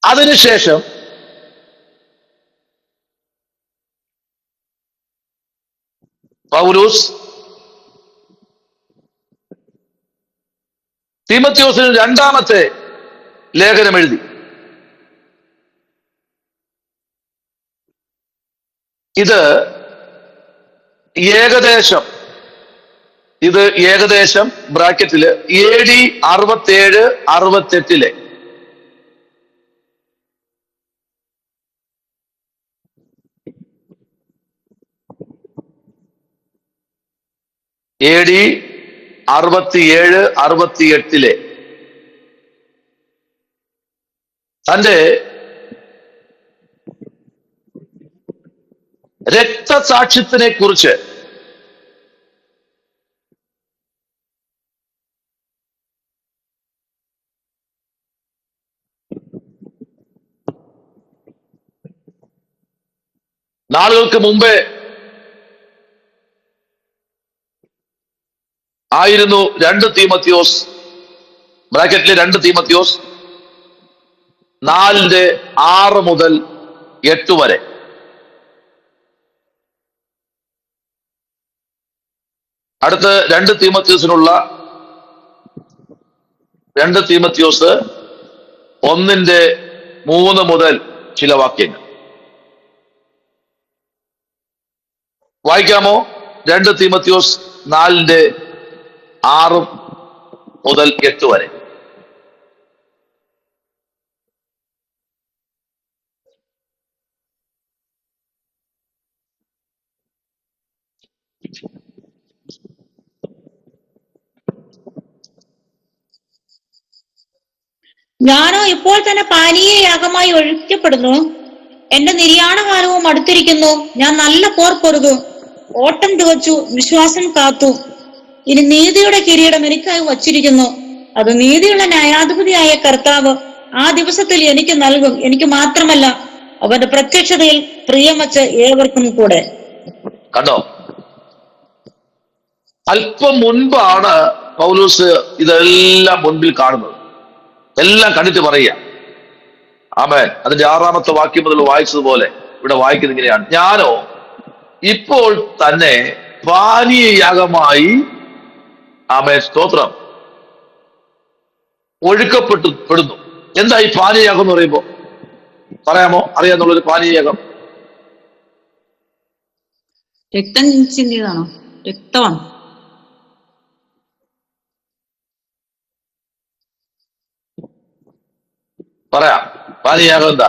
അതിനുശേഷം പൗലൂസ് തീമത്യോസിന് രണ്ടാമത്തെ ലേഖനം എഴുതി. ഇത് ഏകദേശം ബ്രാക്കറ്റില് AD 67, 68 AD 67, 68 തന്റെ രക്തസാക്ഷ്യത്തിനെ കുറിച്ച് നാളുകൾക്ക് മുമ്പേ ആയിരുന്നു 2 തീമത്യോസ് ബ്രാക്കറ്റിലെ 2 തീമത്യോസ് 4:6 മുതൽ 8 വരെ. അടുത്ത് 2 തീമത്യോസിനുള്ള 2 തീമത്യോസ് 1:3 മുതൽ ചില വാക്യങ്ങൾ വായിക്കാമോ? 2 തീമത്യോസ് 4:6 മുതൽ 8 വരെ. ഞാനോ ഇപ്പോൾ തന്നെ പാനീയ യാഗമായി ഒഴിക്കപ്പെടുന്നു. എന്റെ നിര്യാണകാലവും അടുത്തിരിക്കുന്നു. ഞാൻ നല്ല പോർ പൊരുതു, ഓട്ടം തികച്ചു, വിശ്വാസം കാത്തു. ഇനി നീതിയുടെ കിരീടം എനിക്കായി വച്ചിരിക്കുന്നു. അത് നീതിയുള്ള ന്യായാധിപതിയായ കർത്താവ് ആ ദിവസത്തിൽ എനിക്ക് നൽകും. എനിക്ക് മാത്രമല്ല, അവന്റെ പ്രത്യക്ഷതയിൽ പ്രിയം വച്ച് ഏവർക്കും കൂടെ. കണ്ടോ? അല്പം മുൻപാണ് പൗലോസ് ഇതെല്ലാം മുൻപിൽ കാണുന്നത്. എല്ലാം കണ്ടിട്ട് പറയുക. ആമേൻ. അതിന്റെ 6ാമത്തെ വാക്യം മുതൽ വായിച്ചതുപോലെ ഇവിടെ വായിക്കുന്നത് ഇങ്ങനെയാണ്: ഞാനോ ഇപ്പോൾ തന്നെ പാനീയയാഗമായി, ആമേൻ, സ്തോത്രം, ഒഴുക്കപ്പെടുന്നു. എന്താ ഈ പാനീയയാഗം എന്ന് പറയുമ്പോ? പറയാമോ? അറിയാന്നുള്ളൊരു പാനീയയാഗം രക്തം ചിന്തിയതാണോ? രക്തമാണ്. പറയാം. പാനീയയാഗം എന്താ?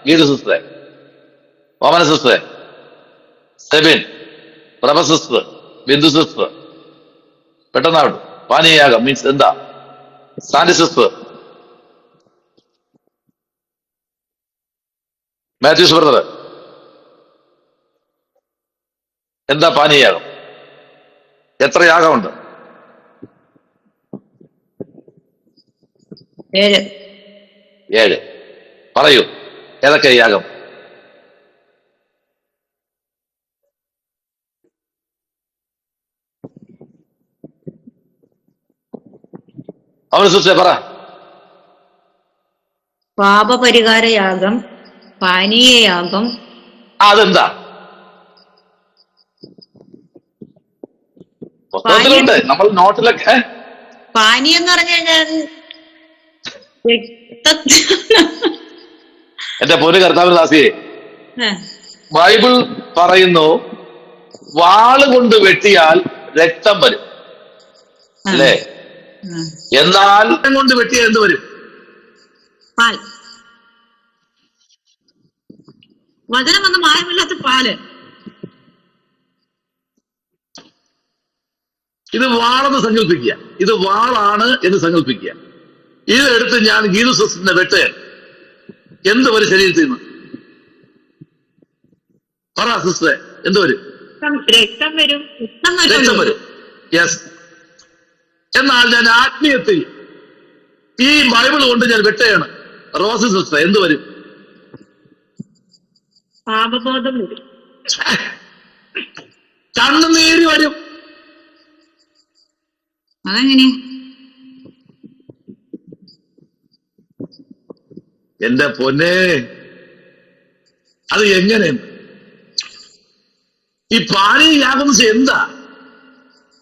ഗീത സിസ്റ്ററെ, ഓമന സിസ്റ്ററെ, സെബിൻ, പ്രഭ സിസ്റ്റർ, ബിന്ദു സിസ്റ്റർ, പെട്ടെന്നാവട്ടെ. പാനീയയാഗം മീൻസ് എന്താ? സാൻഡി സിസ്റ്റർ, മാത്യൂസ് ബ്രദർ, എന്താ പാനീയയാഗം? എത്ര യാഗമുണ്ട്? 7. പറയൂ, ഏതൊക്കെ യാഗം? അവന് സിസ്റ്ററെ പറ. പാപപരിഹാര യാഗം, പാനീയയാഗം. അതെന്താ? പുസ്തകത്തിലുണ്ട്, നമ്മൾ നോട്ടിലൊക്കെ. പാനീയം എന്ന് പറഞ്ഞു കഴിഞ്ഞാൽ എന്റെ പൊന്നു കർത്താവിന് ദാസിയെ, ബൈബിൾ പറയുന്നു വാള് കൊണ്ട് വെട്ടിയാൽ രക്തം വരും അല്ലേ? എന്നാൽ കൊണ്ട് വെട്ടിയാൽ എന്ത് വരും? പാൽ. വചനം വന്ന മായമില്ലാത്ത പാല്. ഇത് വാളെന്ന് സങ്കല്പിക്കുക, ഇത് വാളാണ് എന്ന് സങ്കല്പിക്കുക. ഇതെടുത്ത് ഞാൻ ഗീനുസസിന്റെ വെട്ട് എന്ത് വരും ശരീരത്തിൽ നിന്ന്? പറ സിസ്റ്ററെ, എന്ത് വരും? രക്തം വരും. രക്തം വരും. യെസ്. എന്നാൽ ഞാൻ ആത്മീയത്തിൽ ഈ ബൈബിൾ കൊണ്ട് ഞാൻ വെട്ടയാണ്. റോസി സിസ്റ്റർ, എന്ത് വരും? പാപബോധം വരും. കണ്ണുനീര് വരും. അതെങ്ങനെ? എന്റെ പൊന്നെ, അത് എങ്ങനെ? ഈ പാനീയാകുന്ന എന്താ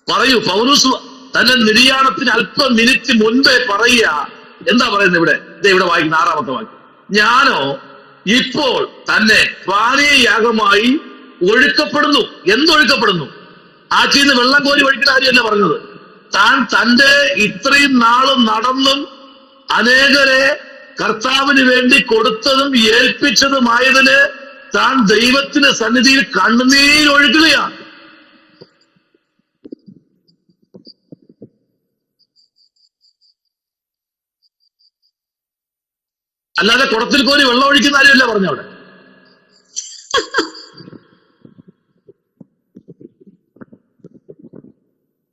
പറയൂ. പൗലോസ് തന്റെ നിര്യാണത്തിന് അല്പം മിനിറ്റ് മുൻപേ പറയുക. എന്താ പറയുന്നത് ഇവിടെ? ഇവിടെ വായിക്കുന്ന 6-ാമത്തെ വാക്യം. ഞാനോ ഇപ്പോൾ തന്നെ പാനീയാഗമായി ഒഴുക്കപ്പെടുന്നു. എന്തൊഴുക്കപ്പെടുന്നു? ആറ്റിന്ന് വെള്ളം കോരി ഒഴിക്കുന്ന കാര്യമല്ല പറഞ്ഞത്. താൻ തന്റെ ഇത്രയും നാളും നടന്നും അനേകരെ കർത്താവിന് വേണ്ടി കൊടുത്തതും ഏൽപ്പിച്ചതുമായതിന് താൻ ദൈവത്തിന്റെ സന്നിധിയിൽ കണ്ണുനീരൊഴുകുകയാണ്. അല്ലാതെ കുടത്തിൽ കോരി വെള്ളം ഒഴിക്കുന്ന കാര്യമല്ല പറഞ്ഞവിടെ.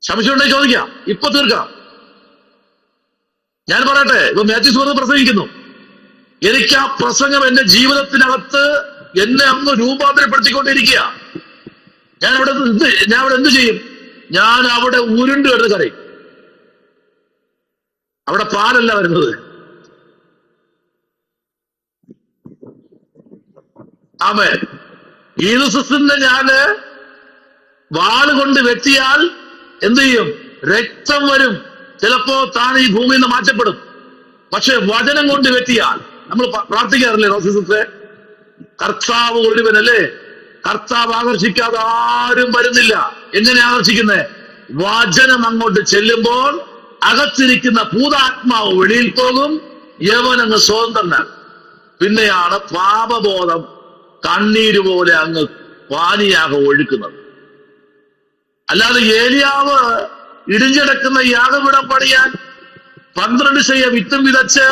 സംശയമുണ്ടെങ്കിൽ ചോദിക്കാം, ഇപ്പൊ തീർക്കാം. ഞാൻ പറയട്ടെ, ഇപ്പൊ മാത്യു സുഹൃത്ത് പ്രസംഗിക്കുന്നു. എനിക്ക് ആ പ്രസംഗം എന്റെ ജീവിതത്തിനകത്ത് എന്നെ അങ്ങ് രൂപാന്തരപ്പെടുത്തിക്കൊണ്ടിരിക്കുക. ഞാൻ അവിടെ എന്ത് ചെയ്യും? ഞാൻ അവിടെ ഉരുണ്ട് കിടന്ന് കരയും. അവിടെ പാലല്ല വരുന്നത്. ആമേൻ. ഈനുസസിന്റെ ഞാന് വാള് കൊണ്ട് വെട്ടിയാൽ എന്ത് ചെയ്യും? രക്തം വരും. ചിലപ്പോ താൻ ഈ ഭൂമിയിൽ നിന്ന് മാറ്റപ്പെടും. പക്ഷെ വചനം കൊണ്ട് വെട്ടിയാൽ, നമ്മൾ പ്രാർത്ഥിക്കാറില്ലേ റോസിസത്തെ? കർത്താവ് ഒരുവനല്ലേ? കർത്താവ് ആകർഷിക്കാതെ ആരും വരുന്നില്ല. എങ്ങനെ ആകർഷിക്കുന്നേ? വചനം അങ്ങോട്ട് ചെല്ലുമ്പോൾ അകത്തിരിക്കുന്ന ഭൂതാത്മാവ് വെളിയിൽ പോകും. യവനങ്ങ് സ്വതന്ത്രനാണ്. പിന്നെയാണ് പാപബോധം കണ്ണീര് പോലെ അങ്ങ് പാനിയാകെ ഒഴുക്കുന്നത്. അല്ലാതെ ഏലിയാവ് ഇടിഞ്ഞിടക്കുന്ന യാഗപീഠം പണിയാൻ 12 ശയ്യ വിത്തും വിതച്ച്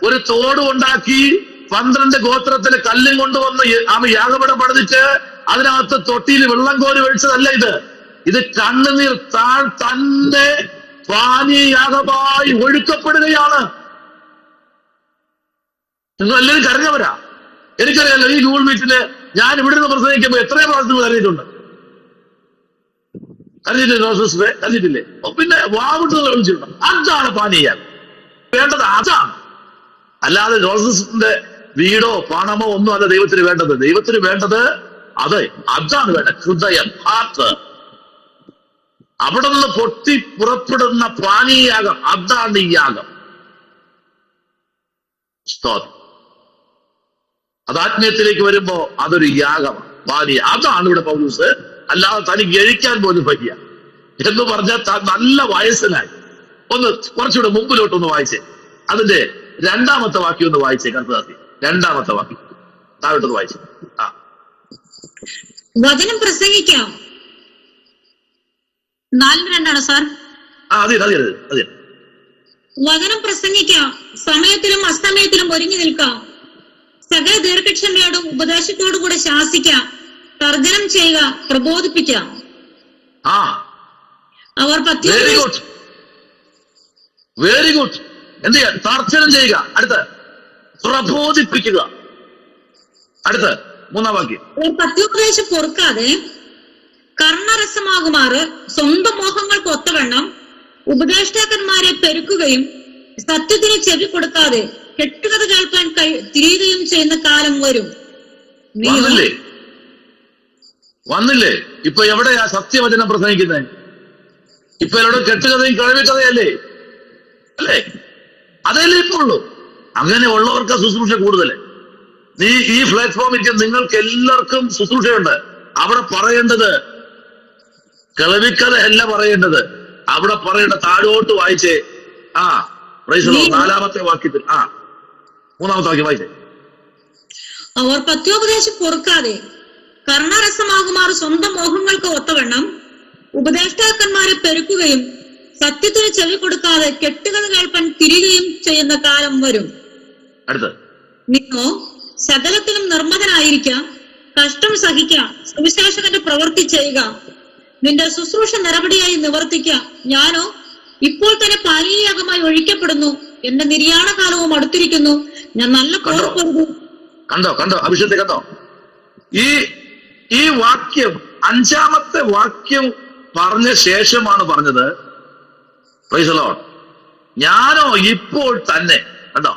ഒരു തോട് ഉണ്ടാക്കി 12 ഗോത്രത്തിലെ കല്ലും കൊണ്ടുവന്ന് യാഗപീഠം പണിതിട്ട് അതിനകത്ത് തൊട്ടിയിൽ വെള്ളം കോരി ഒഴിച്ചതല്ല ഇത്. ഇത് കണ്ണുനീർ താൻ തന്നെ പാനീയാഗമായി ഒഴുക്കപ്പെടുകയാണ്. നിങ്ങൾ എല്ലാവരും കരഞ്ഞവരാ. എനിക്കറിയാലോ, ഈ ഗൂഗിൾ മീറ്റില് ഞാൻ ഇവിടുന്ന് പ്രസംഗിക്കുമ്പോൾ എത്രയോ പ്രാവശ്യം കരഞ്ഞിട്ടുണ്ട്. കരഞ്ഞിട്ടില്ലേ? കരഞ്ഞിട്ടില്ലേ? പിന്നെ വാവിട്ട് വിളിച്ചിട്ടുണ്ട്. അതാണ് പാനീയാഗം. വേണ്ടത് അതാണ്. അല്ലാതെ ജോസഫിന്റെ വീടോ പണമോ ഒന്നും അല്ല ദൈവത്തിന് വേണ്ടത്. ദൈവത്തിന് വേണ്ടത് അതാണ് വേണ്ടത്. ഹൃദയം, ഹാർട്ട്. അവിടെ നിന്ന് പൊട്ടി പുറപ്പെടുന്ന പാനീയാഗം, അതാണ് ഈ യാഗം. അത് ആത്മീയത്തിലേക്ക് വരുമ്പോ അതൊരു യാഗമാണ്, പാനീയ. അതാണ് ഇവിടെ പൗലോസ്. അല്ലാതെ തനിക്ക് എഴിക്കാൻ പോലും പറ്റിയ എന്ന് പറഞ്ഞാൽ നല്ല വയസ്സനായി. ഒന്ന് കുറച്ചുകൂടെ മുമ്പിലോട്ടൊന്ന് വായിച്ചേ. അതിന്റെ 2-ാമത്തെ വാക്യം ഒന്ന് വായിച്ചേ കർത്താവേ. 2-ാമത്തെ വാക്യം താഴോട്ടൊന്ന് വായിച്ചേ. വചനം പ്രസംഗിക്കാം. 4:2 സാർ. അതെ. വചനം പ്രസംഗിക്കാം. സമയത്തിലും അസ്തമയത്തിലും ഒരുങ്ങി നിൽക്കാം. സകല ദീർഘക്ഷമയോടും ഉപദേശത്തോടു കൂടെ ശാസിക്കാം. തർജ്ജനം ചെയ്യുക, പ്രബോധിപ്പിക്കാം. അവർ വെരി ഗുഡ്. എന്ത് ചെയ്യാ? തർജ്ജനം ചെയ്യുക. അടുത്ത് പ്രബോധിപ്പിക്കുക. അടുത്ത് 3-ാം വാക്യം. പത്യോപദേശം പൊറുക്കാതെ കർണരസമാകുമാറ് സ്വന്തം മോഹങ്ങൾക്ക് ഒത്തവണ്ണം ഉപദേഷ്ടാക്കന്മാരെ പെരുക്കുകയും സത്യത്തിന് ചെവി കൊടുക്കാതെ കെട്ടുകഥ കേൾക്കാൻ തിരിയുകയും ചെയ്യുന്ന കാലം വരും. വന്നില്ലേ? ഇപ്പൊ എവിടെയാ സത്യവചനം പ്രസംഗിക്കുന്നത്? ഇപ്പൊ എവിടെ കെട്ടുകഥയും കഴിവിക്കഥയല്ലേ? അല്ലേ? അതല്ലേ ഇപ്പൊ ഉള്ളൂ. അങ്ങനെ ഉള്ളവർക്ക് ശുശ്രൂഷ കൂടുതൽ. ഈ പ്ലാറ്റ്ഫോമിൽ നിങ്ങൾക്ക് എല്ലാവർക്കും ശുശ്രൂഷയുണ്ട്. അവിടെ പറയേണ്ടത് കിളവിക്കഥയല്ല പറയേണ്ടത്, അവിടെ പറയേണ്ട താഴോട്ട് വായിച്ചേ. Price the Lord. 4-ാമത്തെ വാക്യത്തിൽ മൂന്നാമത്തെ വാക്യം വായിച്ചേ. അവർ പത്യോപദേശം പൊറുക്കാതെ കർണരസമാകുമാർ സ്വന്തം മോഹങ്ങൾക്ക് ഒത്തവണ്ണം ഉപദേഷ്ടാക്കന്മാരെ പെരുക്കുകയും സത്യത്തിന് ചെവി കൊടുക്കാതെ കെട്ടുകഥ കേൾപ്പാൻ തിരികെയും ചെയ്യുന്ന കാലം വരും. അടുത്ത്, നീയോ സകലത്തിലും നിർമ്മതനായിരിക്കാം, കഷ്ടം സഹിക്കാം, സുവിശേഷകന്റെ പ്രവൃത്തി ചെയ്യുക, നിന്റെ ശുശ്രൂഷ നിറപടിയായി നിവർത്തിക്ക. ഞാനോ ഇപ്പോൾ തന്നെ പാനീയയാഗമായി ഒഴിക്കപ്പെടുന്നു, എന്റെ നിര്യാണ കാലവും അടുത്തിരിക്കുന്നു, ഞാൻ നല്ല പോർപ്പൊരുതു. കണ്ടോ അഭിഷേകത്തെ കണ്ടോ? ഈ വാക്യം 5-ാമത്തെ വാക്യം പറഞ്ഞ ശേഷമാണ് പറഞ്ഞത് പ്രൈസ് ദി ലോർഡ്, ഞാനോ ഇപ്പോൾ തന്നെ. കണ്ടോ,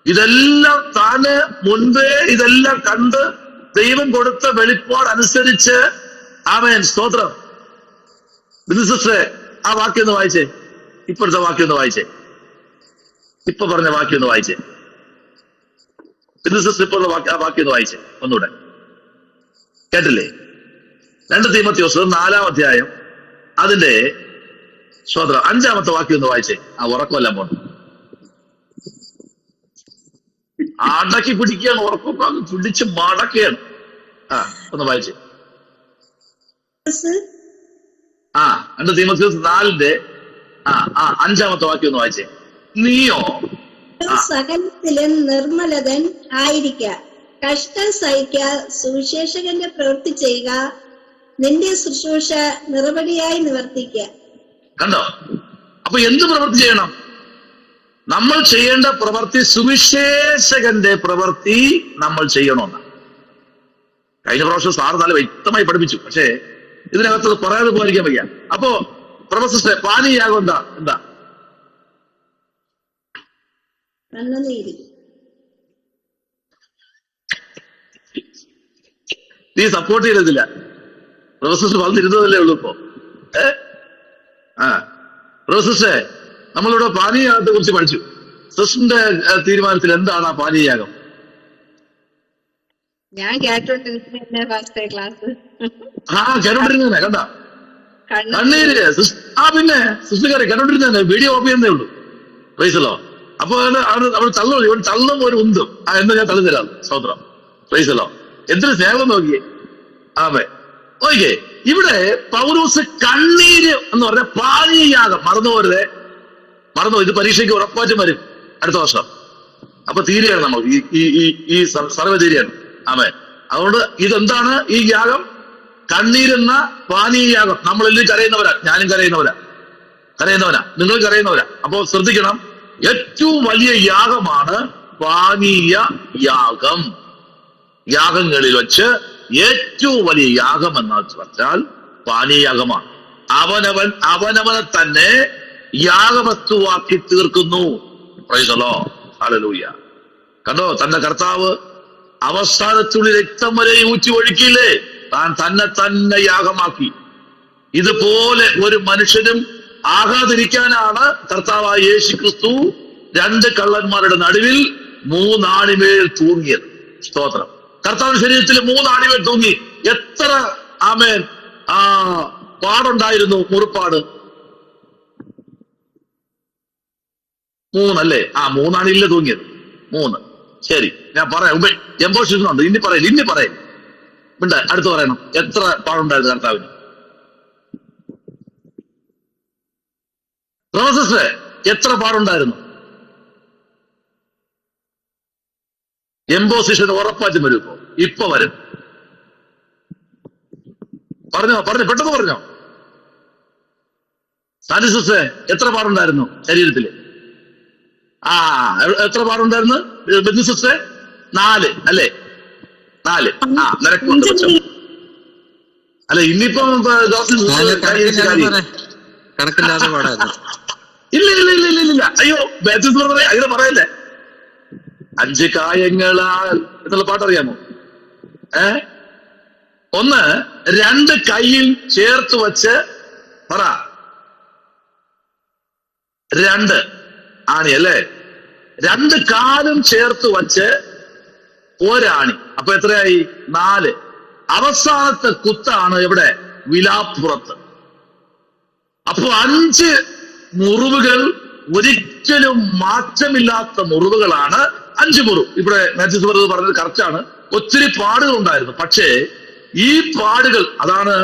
ഇതെല്ലാം താന് മുൻപേ ഇതെല്ലാം കണ്ട് ദൈവം കൊടുത്ത വെളിപ്പാട് അനുസരിച്ച് ആമേൻ സ്തോത്രം. സിസ്റ്ററെ ആ വാക്യം ഒന്ന് വായിച്ചേ, ഇപ്പോഴത്തെ വാക്യം ഒന്ന് വായിച്ചേ, ഇപ്പൊ പറഞ്ഞ വാക്യം ഒന്ന് വായിച്ചേ. സിസ്റ്റർ ഇപ്പോൾ ആ വാക്യം ഒന്ന് വായിച്ചേ ഒന്നുകൂടെ. കേട്ടില്ലേ? 2 തീമോഥെയോസ് 4-ാം അധ്യായം അതിന്റെ സ്തോത്രം 5-ാമത്തെ വാക്യം ഒന്ന് വായിച്ചേ. ഉറക്കമല്ല പോണം, അടക്കി പിടിക്കുകയാണ്, ഉറക്കം പിടിച്ച് മടക്കുകയാണ്. ഒന്ന് വായിച്ചേ. 2 തീമോഥെയോസ് 4-ന്റെ 5-ാമത്തെ വാക്യം ഒന്ന് വായിച്ചേ. നീയോ സകലത്തിലും നിർമ്മലതൻ ആയിരിക്ക, കഷ്ടം സഹിക്ക, സുവിശേഷകന്റെ പ്രവൃത്തി ചെയ്യുക, നിന്റെ ശുശ്രൂഷ നിറപടിയായി നിവർത്തിക്ക. കണ്ടോ? അപ്പൊ എന്ത് പ്രവൃത്തി ചെയ്യണം? നമ്മൾ ചെയ്യേണ്ട പ്രവൃത്തി സുവിശേഷകന്റെ പ്രവൃത്തി നമ്മൾ ചെയ്യണമെന്നാണ്. കഴിഞ്ഞ പ്രാവശ്യം സാർ നല്ല വ്യക്തമായി പഠിപ്പിച്ചു, പക്ഷേ ഇതിനകത്ത് പറയാതെ പോയിരിക്കാൻ വയ്യ. അപ്പോ പ്രൊഫസർ പാനീയാകും എന്താ? കണ്ണുനീര്. നീ സപ്പോർട്ട് ചെയ്തില്ല, പ്രൊഫസർ വളർന്നിരുന്നതല്ലേ ഉള്ളൂ ഇപ്പോ. പ്രൊഫസറെ നമ്മളിവിടെ പാനീയാഗത്തെ കുറിച്ച് പഠിച്ചു. സിസ്റ്ററിന്റെ തീരുമാനത്തിൽ എന്താണ് ആ പാനീയാഗം? ഞാൻ കേട്ടോണ്ടിരുന്ന ക്ലാസ് കേട്ടോണ്ടിരുന്നേ. കണ്ട കണ്ണീര്. പിന്നെ സിസ്റ്റർ കേട്ടോണ്ടിരുന്നേ, വീഡിയോ ഓഫ് ചെയ്യുന്നേ ഉള്ളൂ. പ്രൈസലോ. അപ്പൊ അവിടെ തള്ളും ഒരു ഉന്തും എന്ന് ഞാൻ തള്ളി തരാം. സ്തോത്രം. പ്രൈസലോ. എന്തൊരു സ്നേഹം നോക്കിയേ. നോക്കിയേ, ഇവിടെ പൗലോസ് കണ്ണീര് എന്ന് പറഞ്ഞ പാനീയാഗം മറന്നു. ഇത് പരീക്ഷയ്ക്ക് ഉറപ്പാറ്റും വരും അടുത്ത വർഷം. അപ്പൊ തീരെയാണ് നമ്മൾ ഈ സർവ്വ തീരെയാണ്. അതുകൊണ്ട് ഇതെന്താണ് ഈ യാഗം? കണ്ണീരെന്ന പാനീയാഗം. നമ്മളെല്ലാം കരയുന്നവരാ, ഞാനും കരയുന്നവരാ, നിങ്ങൾ കരയുന്നവരാ. അപ്പോ ശ്രദ്ധിക്കണം, ഏറ്റവും വലിയ യാഗമാണ് പാനീയ യാഗം. യാഗങ്ങളിൽ വെച്ച് ഏറ്റവും വലിയ യാഗം എന്ന് വെച്ചാൽ പാനീയാഗമാണ്. അവനവനെ തന്നെ യാഗവസ്തുവാക്കി തീർക്കുന്നു. Price the Lord. ഹല്ലേലൂയ. കണ്ടോ, തന്റെ കർത്താവ് അവസാനത്തുള്ളി രക്തം വരെ ഊറ്റി ഒഴുക്കിയില്ലേ? താൻ തന്നെ യാഗമാക്കി. ഇതുപോലെ ഒരു മനുഷ്യനും ആകാതിരിക്കാനാണ് കർത്താവായ യേശു ക്രിസ്തു 2 കള്ളന്മാരുടെ നടുവിൽ 3 ആണിമേൽ തൂങ്ങിയത്. സ്തോത്രം. കർത്താവിന്റെ ശരീരത്തിൽ 3 ആണിമേൽ തൂങ്ങി. എത്ര ആമേൻ പാടുണ്ടായിരുന്നു, മുറിപ്പാട്. 3 അല്ലേ? 3 ആണില്ലേ തൂങ്ങിയത്? 3. ശരി, ഞാൻ പറയാം. എംബോഷിക്കുന്നുണ്ട്. ഇനി പറയും. ഉണ്ട്, അടുത്ത് പറയണം. എത്ര പാടുണ്ടായിരുന്നു കർത്താവിന്? പ്രൊഫസറെ എത്ര പാടുണ്ടായിരുന്നു? എംബോസിഷൻ ഉറപ്പാച്ചും വരും. ഇപ്പൊ വരും. പറഞ്ഞോ, പെട്ടെന്ന് പറഞ്ഞോ. സാനിസിസ്റ്ററെ എത്ര പാടുണ്ടായിരുന്നു ശരീരത്തില്? എത്ര പാടുണ്ടായിരുന്നു ബിസിസ്റ്ററെ? 4 അല്ലേ? 4. നിരക്കുണ്ട്. അല്ല, ഇന്നിപ്പം കണക്കില്ലാതെ പാടായിരുന്നു. ഇല്ല. അയ്യോ, അങ്ങനെ പറയല്ലേ. 5 കായങ്ങളാൽ എന്നുള്ള പാട്ടറിയാമോ? 1 2 കൈയിൽ ചേർത്ത് വച്ച് പറ. 2 ആണി അല്ലേ? 2 കാലും ചേർത്ത് വച്ച് ഒരാണി. അപ്പൊ എത്രയായി? 4. അവസാനത്തെ കുത്താണ് എവിടെ? വിലാപ്പുറത്ത്. അപ്പൊ 5 മുറിവുകൾ, ഒരിക്കലും മാറ്റമില്ലാത്ത മുറിവുകളാണ് 5 മുറിവ്. ഇവിടെ മാത്യു പറഞ്ഞത് കറക്റ്റാണ്. ഒത്തിരി പാടുകൾ ഉണ്ടായിരുന്നു. പക്ഷേ ഈ പാടുകൾ, അതാണ്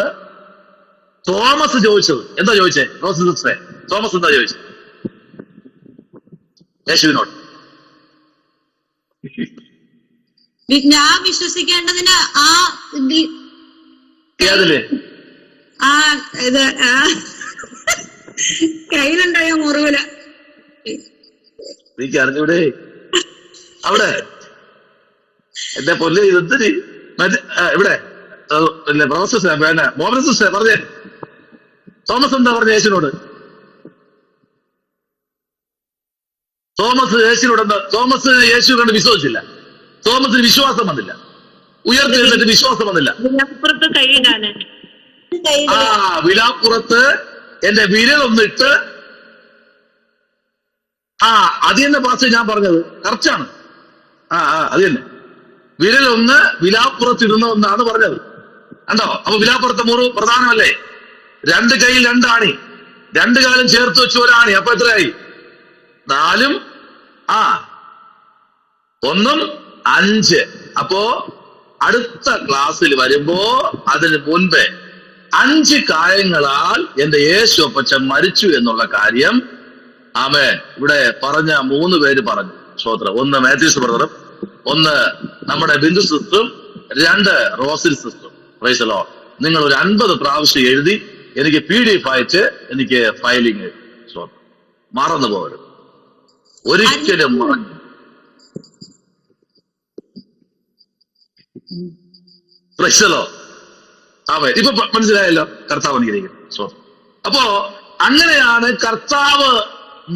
തോമസ് ചോദിച്ചത്. എന്താ ചോദിച്ചേ? തോമസ് എന്താ ചോദിച്ചത് യേശുവിനോട്? ഞാൻ വിശ്വസിക്കേണ്ടതിന് ഏതില്? ഇത് കയ്യിലുണ്ടായ മുറിവില്. എനിക്ക് അറിഞ്ഞൂടെ അവിടെ എന്റെ പൊല്ല് ഇതെന്തിന് ഇവിടെ പ്രൊഫസർ മോഹൻ സിസ്റ്റർ പറഞ്ഞേ. തോമസ് എന്താ പറഞ്ഞ യേശുവിനോട്? തോമസ് യേശുവിനോട് എന്താ? തോമസ് യേശു കണ്ട് വിശ്വസിച്ചില്ല. തോമസിന് വിശ്വാസം വന്നില്ല. ഉയർത്തെഴുന്നേറ്റ് വിശ്വാസം വന്നില്ല. വിലാപ്പുറത്ത് എന്റെ വിരലൊന്നിട്ട്, അത് തന്നെ പാസ് ഞാൻ പറഞ്ഞത് കറക്റ്റാണ്. അത് തന്നെ, വിരലൊന്ന് വിലാപ്പുറത്തിടുന്ന പറഞ്ഞത്. കണ്ടോ? അപ്പൊ വിലാപ്പുറത്തെ മുറിവ് പ്രധാനമല്ലേ? 2 കൈയിൽ 2 ആണി, 2 കാലും ചേർത്ത് വെച്ച് 1 ആണി. അപ്പൊ എത്രയായി? 4 1 5. അപ്പോ അടുത്ത ക്ലാസ്സിൽ വരുമ്പോ അതിന് മുൻപേ 5 കായങ്ങളാൽ എന്റെ യേശു അപ്പച്ചൻ മരിച്ചു എന്നുള്ള കാര്യം ആമേൻ ഇവിടെ പറഞ്ഞ 3 പേര് പറഞ്ഞു. സ്തോത്രം. 1 മാത്യൂസ് ബ്രദറും, 1 നമ്മുടെ ബിന്ദു സിസ്റ്ററും, 2 റോസിൽ സിസ്റ്ററും. Praise the Lord. നിങ്ങൾ ഒരു 50 പ്രാവശ്യം എഴുതി എനിക്ക് PDF അയച്ച് എനിക്ക് ഫയലിംഗ്. സ്തോത്രം. മറന്നു പോകരുത്, ഒരിക്കലും മറന്നു. Price the Lord. ഇപ്പൊ മനസ്സിലായല്ലോ കർത്താവ് അനുഗ്രഹിക്കുന്നത്. അപ്പോ അങ്ങനെയാണ് കർത്താവ്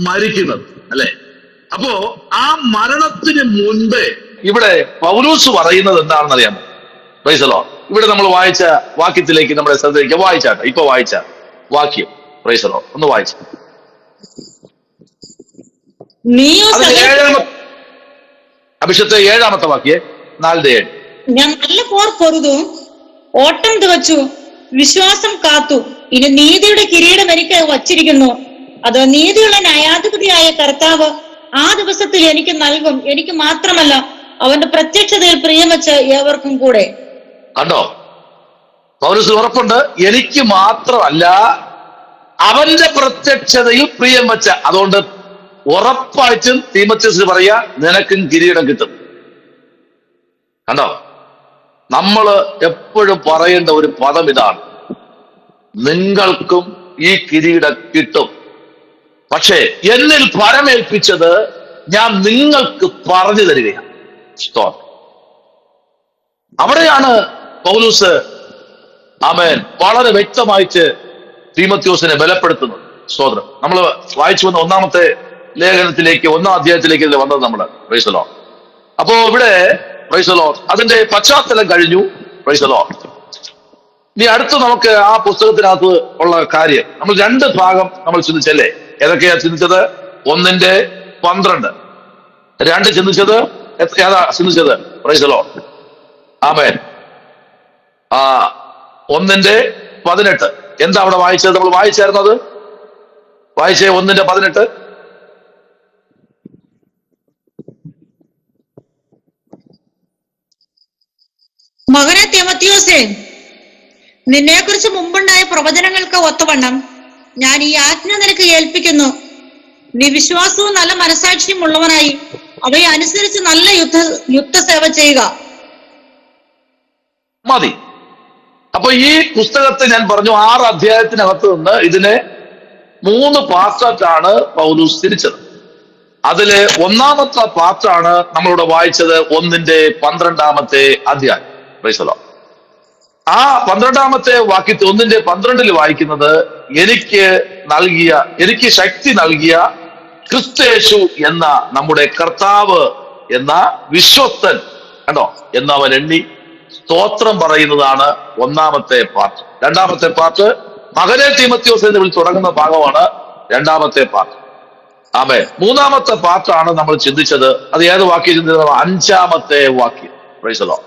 മരിക്കുന്നത്, അല്ലെ? അപ്പോ ആ മരണത്തിന് മുൻപേ ഇവിടെ പൗലോസ് പറയുന്നത് എന്താണെന്ന് അറിയാമോ? Price the Lord. ഇവിടെ നമ്മൾ വായിച്ച വാക്യത്തിലേക്ക് നമ്മുടെ ശ്രദ്ധയിലേക്ക് വായിച്ചാട്ടെ. ഇപ്പൊ വായിച്ച വാക്യം, പ്രൈസ് ദി ലോർഡ്, ഒന്ന് വായിച്ച അഭിഷത്തെ 7-ാമത്തെ വാക്യം 4:7. ഞാൻ നല്ല പോർ പൊറുതു, ഓട്ടം തികച്ചു, വിശ്വാസം കാത്തു. ഇനി നീതിയുടെ കിരീടം എനിക്ക് വച്ചിരിക്കുന്നു. അത് നീതിയുള്ള ന്യായാധിപതിയായ കർത്താവ് ആ ദിവസത്തിൽ എനിക്ക് നൽകും. എനിക്ക് മാത്രമല്ല, അവന്റെ പ്രത്യക്ഷതയിൽ പ്രിയം വെച്ച് ഏവർക്കും കൂടെ. കണ്ടോ? പൗലോസിന് ഉറപ്പുണ്ട്, എനിക്ക് മാത്രമല്ല അവന്റെ പ്രത്യക്ഷതയിൽ പ്രിയം വെച്ച. അതുകൊണ്ട് ഉറപ്പായിട്ടും തീമോഥെയോസിന് പറയാ, നിനക്കും കിരീടം കിട്ടും. കണ്ടോ? നമ്മള് എപ്പോഴും പറയേണ്ട ഒരു പദം ഇതാണ്, നിങ്ങൾക്കും ഈ കിരീടം കിട്ടും. പക്ഷേ എന്നിൽ ഫലമേൽപ്പിച്ചത് ഞാൻ നിങ്ങൾക്ക് പറഞ്ഞു തരികയാണ്. അവിടെയാണ് പൗലോസ് ആമേൻ വളരെ വ്യക്തമായിട്ട് തീമോഥെയോസിനെ ബലപ്പെടുത്തുന്നത്. സ്തോത്രം. നമ്മൾ വായിച്ചു വന്ന 1-ാമത്തെ ലേഖനത്തിലേക്ക്, 1-ാം അധ്യായത്തിലേക്ക് വന്നത് നമ്മള്. Price the Lord. അപ്പോ ഇവിടെ പ്രൈസ് ദി ലോർഡ് അതിന്റെ പശ്ചാത്തലം കഴിഞ്ഞു. Price the Lord. ഇനി അടുത്ത് നമുക്ക് ആ പുസ്തകത്തിനകത്ത് ഉള്ള കാര്യം നമ്മൾ 2 ഭാഗം നമ്മൾ ചിന്തിച്ചല്ലേ? ഏതൊക്കെയാ ചിന്തിച്ചത്? 1:12. 2 ചിന്തിച്ചത് ഏതാ ചിന്തിച്ചത്? Praise the Lord. ആമേൻ. 1:18. എന്താ അവിടെ വായിച്ചത്? നമ്മൾ വായിച്ചായിരുന്നത്? വായിച്ചേ 1:18. മകനെ തീമോഥെയോസേ, നിന്നെക്കുറിച്ച് മുമ്പുണ്ടായ പ്രവചനങ്ങൾക്ക് ഒത്തവണ്ണം ഞാൻ ഈ ആജ്ഞ നിനക്ക് ഏൽപ്പിക്കുന്നു. നീ വിശ്വാസവും നല്ല മനസാക്ഷിയും ഉള്ളവനായി അവയെ അനുസരിച്ച് നല്ല യുദ്ധസേവ ചെയ്യുക. മതി. അപ്പൊ ഈ പുസ്തകത്തെ ഞാൻ പറഞ്ഞു 6 അധ്യായത്തിനകത്ത് നിന്ന് ഇതിനെ 3 പാർട്ടാണ് പൗലോസ് തിരിച്ചത്. അതില് 1-ാമത്തെ പാർട്ടാണ് നമ്മളിവിടെ വായിച്ചത്, 1:12 അധ്യായം. Price the Lord. ആ 12-ാമത്തെ വാക്യത്തിൽ 1:12 വായിക്കുന്നത്, എനിക്ക് ശക്തി നൽകിയ ക്രിസ്തയേശു എന്ന നമ്മുടെ കർത്താവ് എന്ന വിശ്വസ്തൻ, കണ്ടോ, എന്നവൻ എണ്ണി സ്തോത്രം പറയുന്നതാണ് 1-ാമത്തെ പാർട്ട്. 2-ാമത്തെ പാർട്ട് മകനെ തീമോഥെയോസ് എന്ന് വിളിച്ച് തുടങ്ങുന്ന ഭാഗമാണ് 2-ാമത്തെ പാർട്ട്. ആമേൻ. 3-ാമത്തെ പാർട്ടാണ് നമ്മൾ ചിന്തിച്ചത്. അത് ഏത് വാക്യം ചിന്തിച്ചത്? 5-ാമത്തെ വാക്യം. Praise the Lord.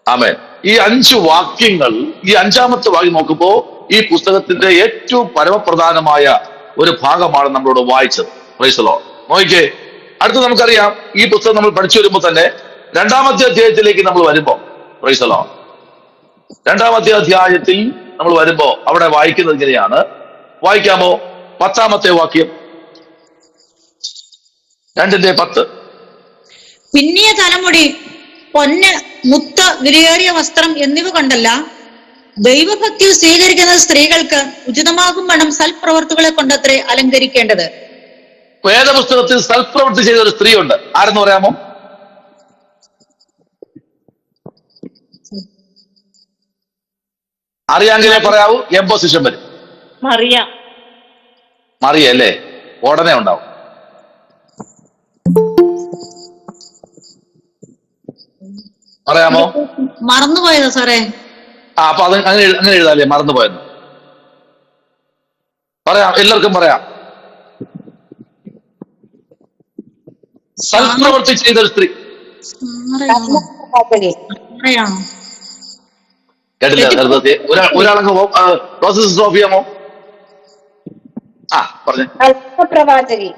ആമേൻ. ഈ 5 വാക്യങ്ങൾ, ഈ 5-ാമത്തെ വാക്യം നോക്കുമ്പോ ഈ പുസ്തകത്തിന്റെ ഏറ്റവും പരമപ്രധാനമായ ഒരു ഭാഗമാണ് നമ്മളോട് വായിച്ചത്. Price the Lord. നോക്കിക്കേ, അടുത്ത് നമുക്കറിയാം ഈ പുസ്തകം നമ്മൾ പഠിച്ചു വരുമ്പോൾ തന്നെ 2-ാമത്തെ അധ്യായത്തിലേക്ക് നമ്മൾ വരുമ്പോ, പ്രൈസ് ദി ലോർഡ്, 2-ാമത്തെ അധ്യായത്തിൽ നമ്മൾ വരുമ്പോ അവിടെ വായിക്കുന്നത് ഇങ്ങനെയാണ്. വായിക്കാമോ? 10-ാമത്തെ വാക്യം, 2:10. പിന്നിയ തലമുടി, പൊന്ന്, മുത്ത്, വിലയേറിയ വസ്ത്രം എന്നിവ കൊണ്ടല്ല ദൈവഭക്തി സ്വീകരിക്കുന്ന സ്ത്രീകൾക്ക് ഉചിതമാകും വണ്ണം സൽപ്രവർത്തികളെ കൊണ്ടത്രേ അലങ്കരിക്കേണ്ടത്. വേദപുസ്തകത്തിൽ സൽപ്രവൃത്തി ചെയ്ത ഒരു സ്ത്രീ ഉണ്ട്. ആരെന്ന് പറയാമോ? അറിയാമെങ്കിലേ പറയാവൂ, എംപോസിഷൻ വരും. മറിയ അല്ലേ? ഉടനെ ഉണ്ടാവും. പറയാമോ? മറന്നുപോയതാ സാറേ. അപ്പൊ അത് അങ്ങനെ എഴുതാല്ലേ, മറന്നുപോയെന്ന് പറയാം, എല്ലാവർക്കും പറയാം. സൽപ്രവൃത്തി ചെയ്ത ഒരു സ്ത്രീ. കേട്ടില്ല? ഒരാളങ്ങ് പ്രോസസ് ഓഫ് ചെയ്യാമോ? പറഞ്ഞേ. പ്രവാചകി.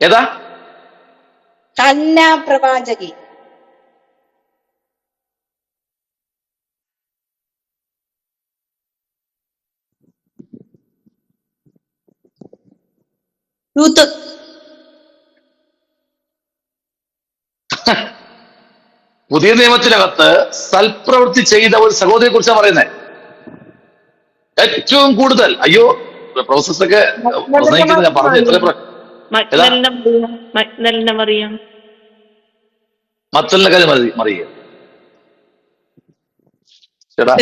ഏതാ? പ്രവാചകി. പുതിയ നിയമത്തിനകത്ത് സൽപ്രവൃത്തി ചെയ്ത ഒരു സഹോദരിയെ കുറിച്ചാണ് പറയുന്നത്. ഏറ്റവും കൂടുതൽ, അയ്യോ പ്രോസസ്സൊക്കെ പ്രസംഗിക്കുന്നത് ഞാൻ പറഞ്ഞു. എത്ര മത്തലിന്റെ കാര്യം മറിയ ചേട്ടാ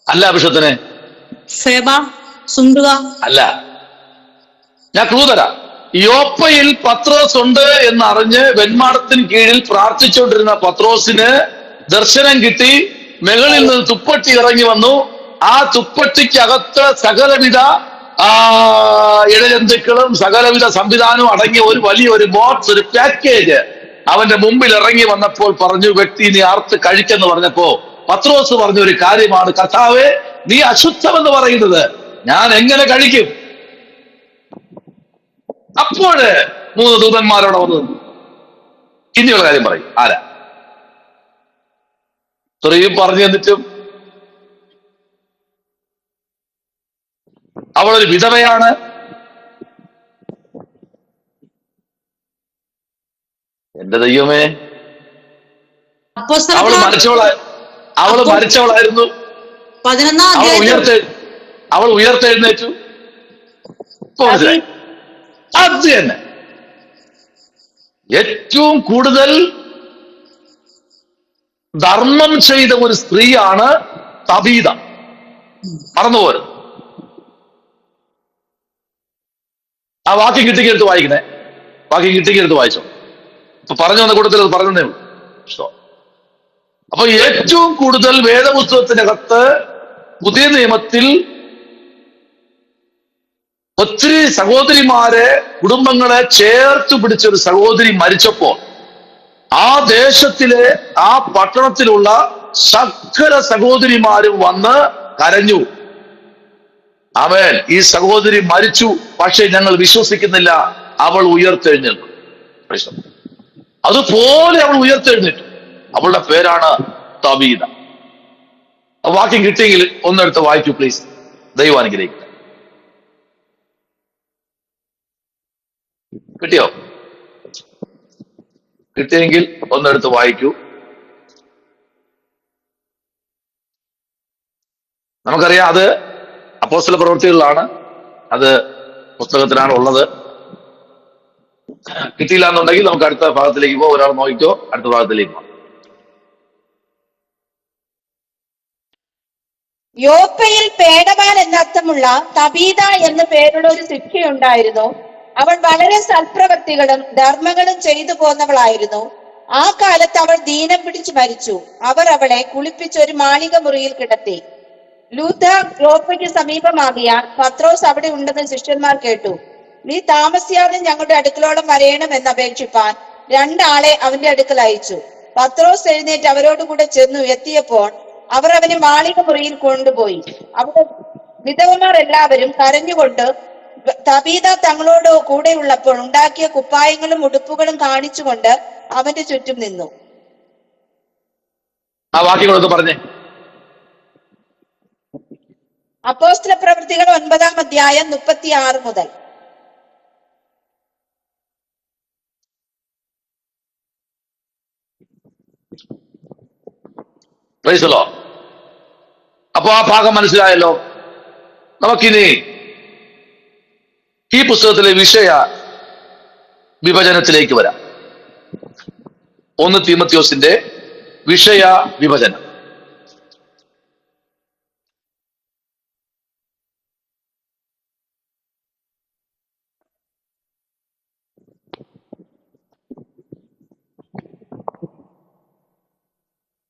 അല്ല, ബിഷപ്പിനെ അല്ല. ഞാൻ ക്ലൂ തരാം. യോപ്പയിൽ പത്രോസ് ഉണ്ട് എന്നറിഞ്ഞ് വെൺമാടത്തിന് കീഴിൽ പ്രാർത്ഥിച്ചുകൊണ്ടിരുന്ന പത്രോസിന് ദർശനം കിട്ടി. മുകളിൽ നിന്ന് തുപ്പട്ടി ഇറങ്ങി വന്നു. ആ തുപ്പട്ടിക്കകത്ത് സകലവിധ ഇഴജന്തുക്കളും സകലവിധ സംവിധാനവും അടങ്ങിയ ഒരു വലിയൊരു ബോക്സ്, ഒരു പാക്കേജ് അവന്റെ മുമ്പിൽ ഇറങ്ങി വന്നപ്പോൾ പറഞ്ഞു, വ്യക്തി നീ അറുത്ത് കഴിക്കെന്ന് പറഞ്ഞപ്പോ പത്രോസ് പറഞ്ഞ ഒരു കാര്യമാണ്, കർത്താവേ നീ അശുദ്ധമെന്ന് പറയുന്നത് ഞാൻ എങ്ങനെ കഴിക്കും? അപ്പോഴ് 3 ദൂതന്മാരോടെ വന്നു. ഇനിയുള്ള കാര്യം പറയും. ആരാ? ഇത്രയും പറഞ്ഞു തന്നിട്ടും അവളൊരു വിധവയാണ്. എന്റെ ദൈവമേ, അവള് മരിച്ചവളായിരുന്നു. അവൾ ഉയർത്തെഴുന്നേറ്റു. മനസ്സിലായി? അത് തന്നെ. ഏറ്റവും കൂടുതൽ ധർമ്മം ചെയ്ത ഒരു സ്ത്രീയാണ് തബീത. മറന്നുപോരുത്. ആ വാക്യം കിട്ടിക്കെടുത്ത് വായിക്കണേ. വാക്യം കിട്ടിക്കെടുത്ത് വായിച്ചോ. ഇപ്പൊ പറഞ്ഞു വന്ന കൂട്ടത്തിൽ അത് പറഞ്ഞതേ ഉള്ളൂ. അപ്പൊ ഏറ്റവും കൂടുതൽ വേദപുസ്തകത്തിനകത്ത് പുതിയ നിയമത്തിൽ ഒത്തിരി സഹോദരിമാരെ, കുടുംബങ്ങളെ ചേർത്ത് പിടിച്ചൊരു സഹോദരി മരിച്ചപ്പോൾ ആ ദേശത്തിലെ, ആ പട്ടണത്തിലുള്ള സകല സഹോദരിമാരും വന്ന് കരഞ്ഞു. ആമേൻ. ഈ സഹോദരി മരിച്ചു, പക്ഷെ ഞങ്ങൾ വിശ്വസിക്കുന്നില്ല, അവൾ ഉയർത്തെഴുന്നേൽക്കും. അതുപോലെ അവൾ ഉയർത്തെഴുന്നേറ്റു. അവളുടെ പേരാണ് തബീത. വാക്യം കിട്ടിയെങ്കിൽ ഒന്നെടുത്ത് വായിക്കൂ പ്ലീസ്. ദൈവം അനുഗ്രഹിക്കട്ടെ. കിട്ടിയോ? കിട്ടിയെങ്കിൽ ഒന്നെടുത്ത് വായിക്കൂ. നമുക്കറിയാം അത് അപ്പോസ്തല പ്രവൃത്തികളിലാണ്, അത് പുസ്തകത്തിലാണ് ഉള്ളത്. കിട്ടിയില്ല എന്നുണ്ടെങ്കിൽ നമുക്ക് അടുത്ത ഭാഗത്തിലേക്ക് പോകാം. ഒരാൾ നോക്കിക്കോ, അടുത്ത ഭാഗത്തിലേക്ക് പോകാം. യോപ്പയിൽ പേടമാൻ എന്നർത്ഥമുള്ള തബീത എന്ന പേരുള്ള ഒരു ശിക്ഷയുണ്ടായിരുന്നു. അവൾ വളരെ സൽപ്രവൃത്തികളും ധർമ്മങ്ങളും ചെയ്തു പോന്നവളായിരുന്നു. ആ കാലത്ത് അവൾ ദീനം പിടിച്ചു മരിച്ചു. അവർ അവളെ കുളിപ്പിച്ച് ഒരു മാളിക മുറിയിൽ കിടത്തി. ലൂദ്ദ യോപ്പയ്ക്ക് സമീപമാകിയാൽ പത്രോസ് അവിടെ ഉണ്ടെന്ന് ശിഷ്യന്മാർ കേട്ടു. നീ താമസിയാതെ ഞങ്ങളുടെ അടുക്കലോളം വരയണമെന്ന് അപേക്ഷിപ്പാൻ 2 ആളെ അവന്റെ അടുക്കൽ അയച്ചു. പത്രോസ് എഴുന്നേറ്റ് അവരോടുകൂടെ ചെന്നു. എത്തിയപ്പോൾ അവർ അവനെ മാളിക മുറിയിൽ കൊണ്ടുപോയി. അവിടെ വിധവമാർ എല്ലാവരും കരഞ്ഞുകൊണ്ട് തബീത തങ്ങളോട് കൂടെ ഉള്ളപ്പോൾ ഉണ്ടാക്കിയ കുപ്പായങ്ങളും ഉടുപ്പുകളും കാണിച്ചുകൊണ്ട് അവന്റെ ചുറ്റും നിന്നു. ആ വാക്യങ്ങളൊക്കെ പറഞ്ഞേ. അപ്പോസ്തല പ്രവൃത്തികൾ 9-ാം അധ്യായം 36 മുതൽ. പ്രൈസലോ. അപ്പൊ ആ ഭാഗം മനസ്സിലായല്ലോ. നമുക്കിനി ഈ പുസ്തകത്തിലെ വിഷയ വിഭജനത്തിലേക്ക് വരാം. 1 തീമോഥെയോസിന്റെ വിഷയ വിഭജനം.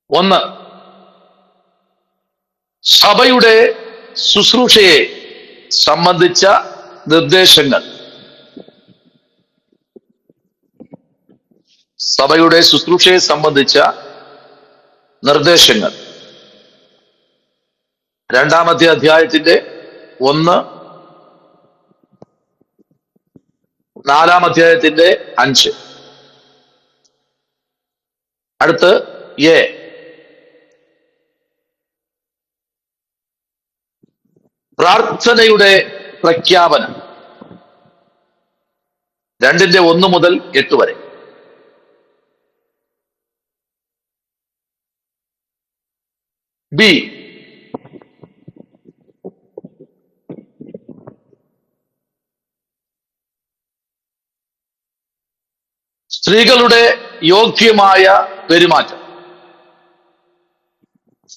ഒന്ന്, സഭയുടെ ശുശ്രൂഷയെ സംബന്ധിച്ച നിർദ്ദേശങ്ങൾ. സഭയുടെ ശുശ്രൂഷയെ സംബന്ധിച്ച നിർദ്ദേശങ്ങൾ 2-ാമത്തെ അധ്യായത്തിന്റെ 1, 4-ാം അധ്യായത്തിന്റെ 5. അടുത്ത് എ, പ്രാർത്ഥനയുടെ പ്രഖ്യാപനം 2-ന്റെ 1 മുതൽ 8 വരെ. ബി, സ്ത്രീകളുടെ യോഗ്യമായ പെരുമാറ്റം.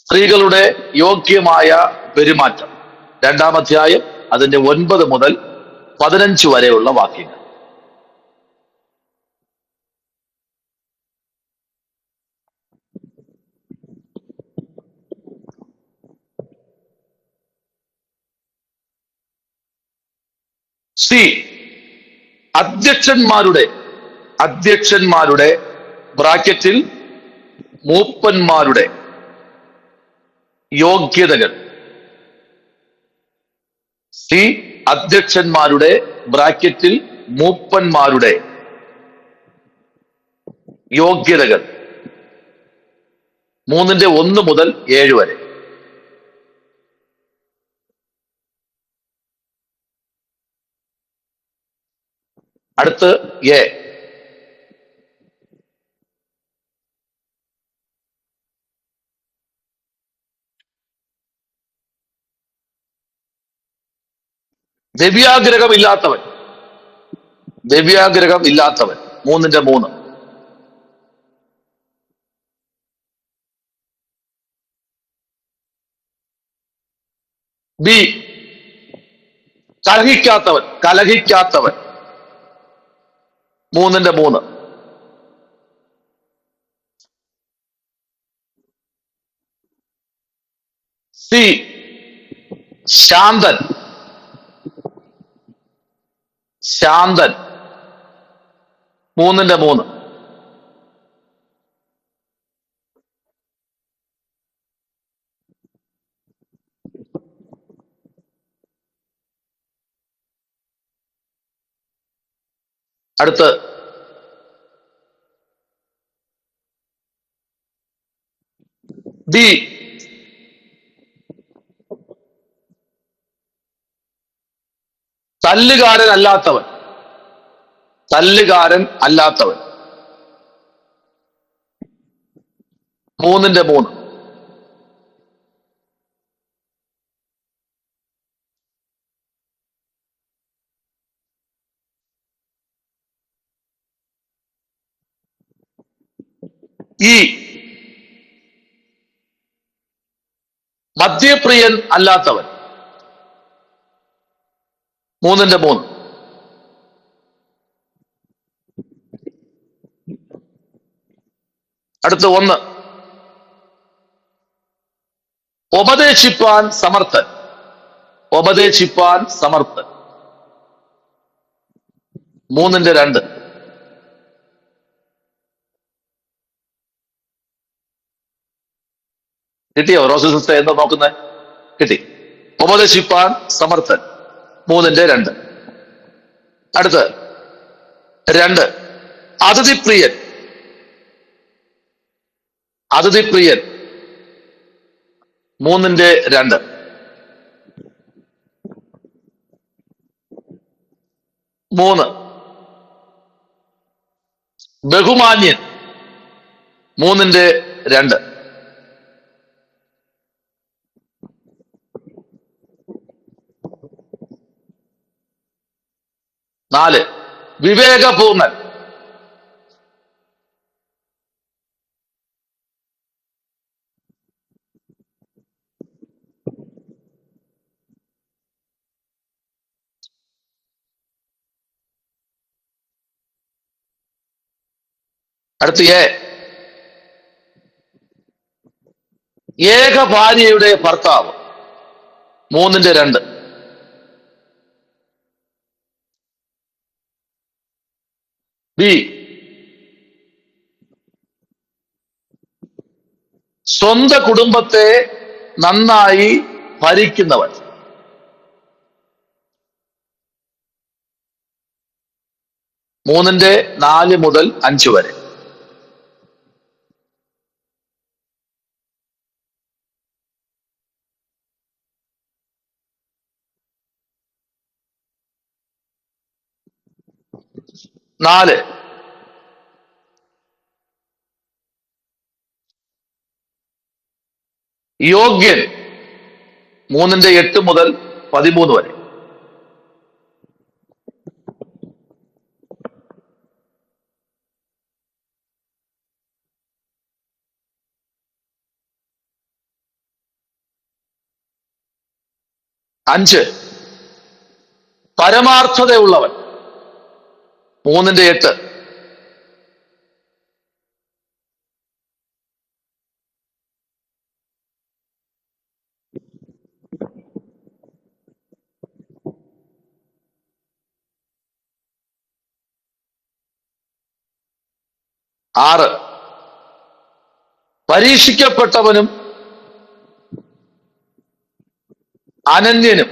സ്ത്രീകളുടെ യോഗ്യമായ പെരുമാറ്റം 2-ാം അധ്യായം അതിന്റെ 9 മുതൽ 15 വരെയുള്ള വാക്യങ്ങൾ. സി, അധ്യക്ഷന്മാരുടെ ബ്രാക്കറ്റിൽ മൂപ്പന്മാരുടെ യോഗ്യതകൾ. സി, അധ്യക്ഷന്മാരുടെ ബ്രാക്കറ്റിൽ മൂപ്പന്മാരുടെ യോഗ്യതകൾ 3-ന്റെ 1 മുതൽ 7 വരെ. അടുത്ത് എ, ദിവ്യാഗ്രഹമില്ലാത്തവൻ 3-ന്റെ 3. ബി, കലഹിക്കാത്തവൻ 3-ന്റെ 3. സി, ശാന്തൻ 3-ന്റെ 3. അടുത്ത് ഡി, തല്ലുകാരൻ അല്ലാത്തവൻ 3-ന്റെ 3. ഈ മദ്യപ്രിയൻ അല്ലാത്തവൻ 3-ന്റെ 3. അടുത്ത 1, ഉപദേശിപ്പാൻ സമർത്ഥൻ. 2 കിട്ടിയോ? റോസി സിസ്റ്റർ എന്താ നോക്കുന്നത്? കിട്ടി. ഉപദേശിപ്പാൻ സമർത്ഥൻ 2. അടുത്ത് 2 അതിഥിപ്രിയൻ 3. ബഹുമാന്യൻ 3. 4 വിവേകപൂർണൻ 5 ഏക ഭാര്യയുടെ ഭർത്താവ് 3. 2 സ്വന്തം കുടുംബത്തെ നന്നായി ഭരിക്കുന്നവൻ 4 മുതൽ 5 വരെ. നാല് യോഗ്യൻ 3:8 മുതൽ 13 വരെ. 5 പരമാർത്ഥതയുള്ളവൻ 3:8. 6 പരീക്ഷിക്കപ്പെട്ടവനും അനന്യനും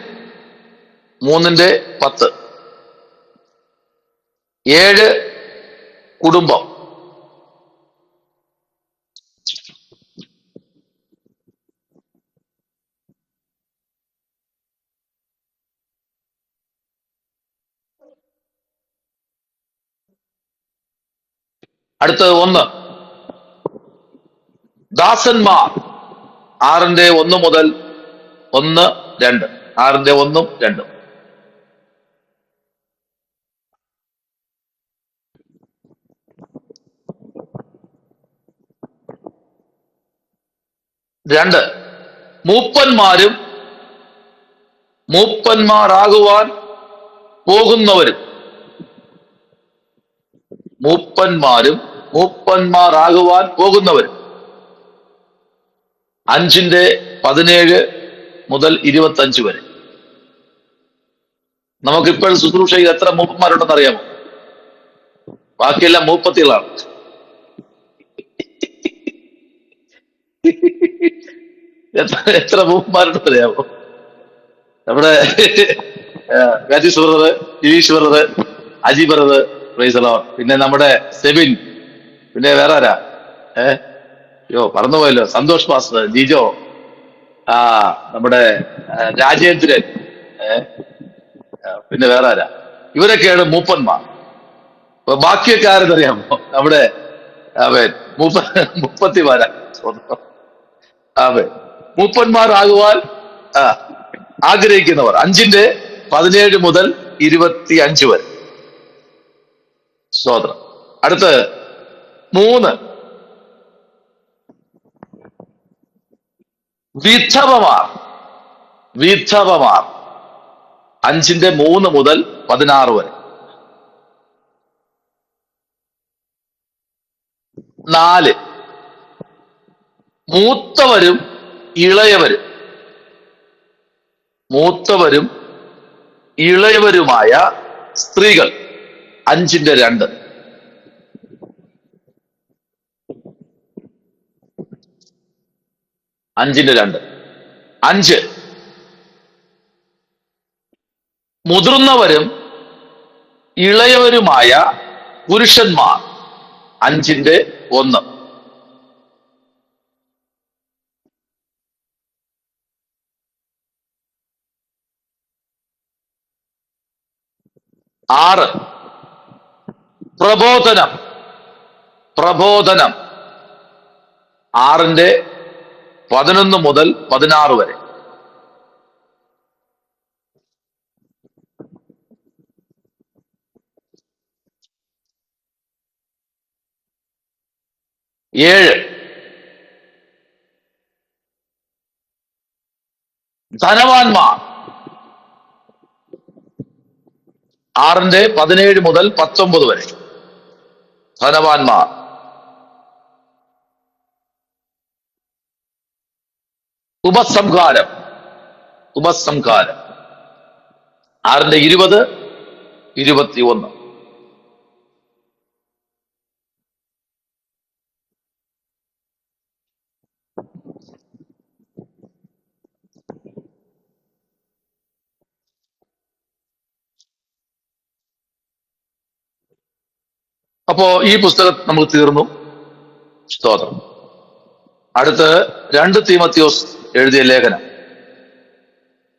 3:10. 7 കുടുംബം. അടുത്തത് 1 ദാസന്മാർ 6:1 മുതൽ 1-2. 6:1-2. 2 മൂപ്പന്മാരും മൂപ്പന്മാരാകുവാൻ പോകുന്നവരും. മൂപ്പന്മാരും മൂപ്പന്മാരാകുവാൻ പോകുന്നവരും. 5:17 മുതൽ 25 വരെ. നമുക്കിപ്പോൾ ശുശ്രൂഷയിൽ എത്ര മൂപ്പന്മാരുണ്ടെന്ന് അറിയാമോ? ബാക്കിയെല്ലാം മൂപ്പത്തികളാണ്. എത്ര മൂപ്പന്മാരുണ്ടെന്ന് അറിയാമോ? നമ്മുടെ Gajees brother, Jiveesh brother, Aji brother, പിന്നെ നമ്മുടെ സെബിൻ, പിന്നെ വേറെ ആരാ? മറന്നുപോയല്ലോ, സന്തോഷ് പാസ്റ്റർ, ജിജോ, നമ്മുടെ രാജേന്ദ്രൻ, പിന്നെ വേറെ ആരാ? ഇവരൊക്കെയാണ് മൂപ്പന്മാർ. ബാക്കിയൊക്കെ ആരെന്നറിയാമോ? നമ്മുടെ മുപ്പത്തിമാരാ. മൂപ്പന്മാരാകുവാൻ ആഗ്രഹിക്കുന്നവർ. 5:17 മുതൽ 25 വരെ. സ്തോത്രം. അടുത്ത് 3 വിധവമാർ. 5:3 മുതൽ 16 വരെ. 4 മൂത്തവരും ഇളയവരുമായ സ്ത്രീകൾ. 5:2. അഞ്ചിന്റെ 2. 5. മുതിർന്നവരും ഇളയവരുമായ പുരുഷന്മാർ. 5:1. 6. പ്രബോധനം. 6:11 മുതൽ 16 വരെ. 7. ധനവാന്മാർ. 6:17 മുതൽ 19 വരെ. ധനവാന്മാർ. ഉപസംഹാരം. 6:20, 21. അപ്പോ ഈ പുസ്തകം നമ്മൾ തീർന്നു. സ്തോത്രം. അടുത്ത് 2 തീമോഥെയോസ് എഴുതിയ ലേഖനം,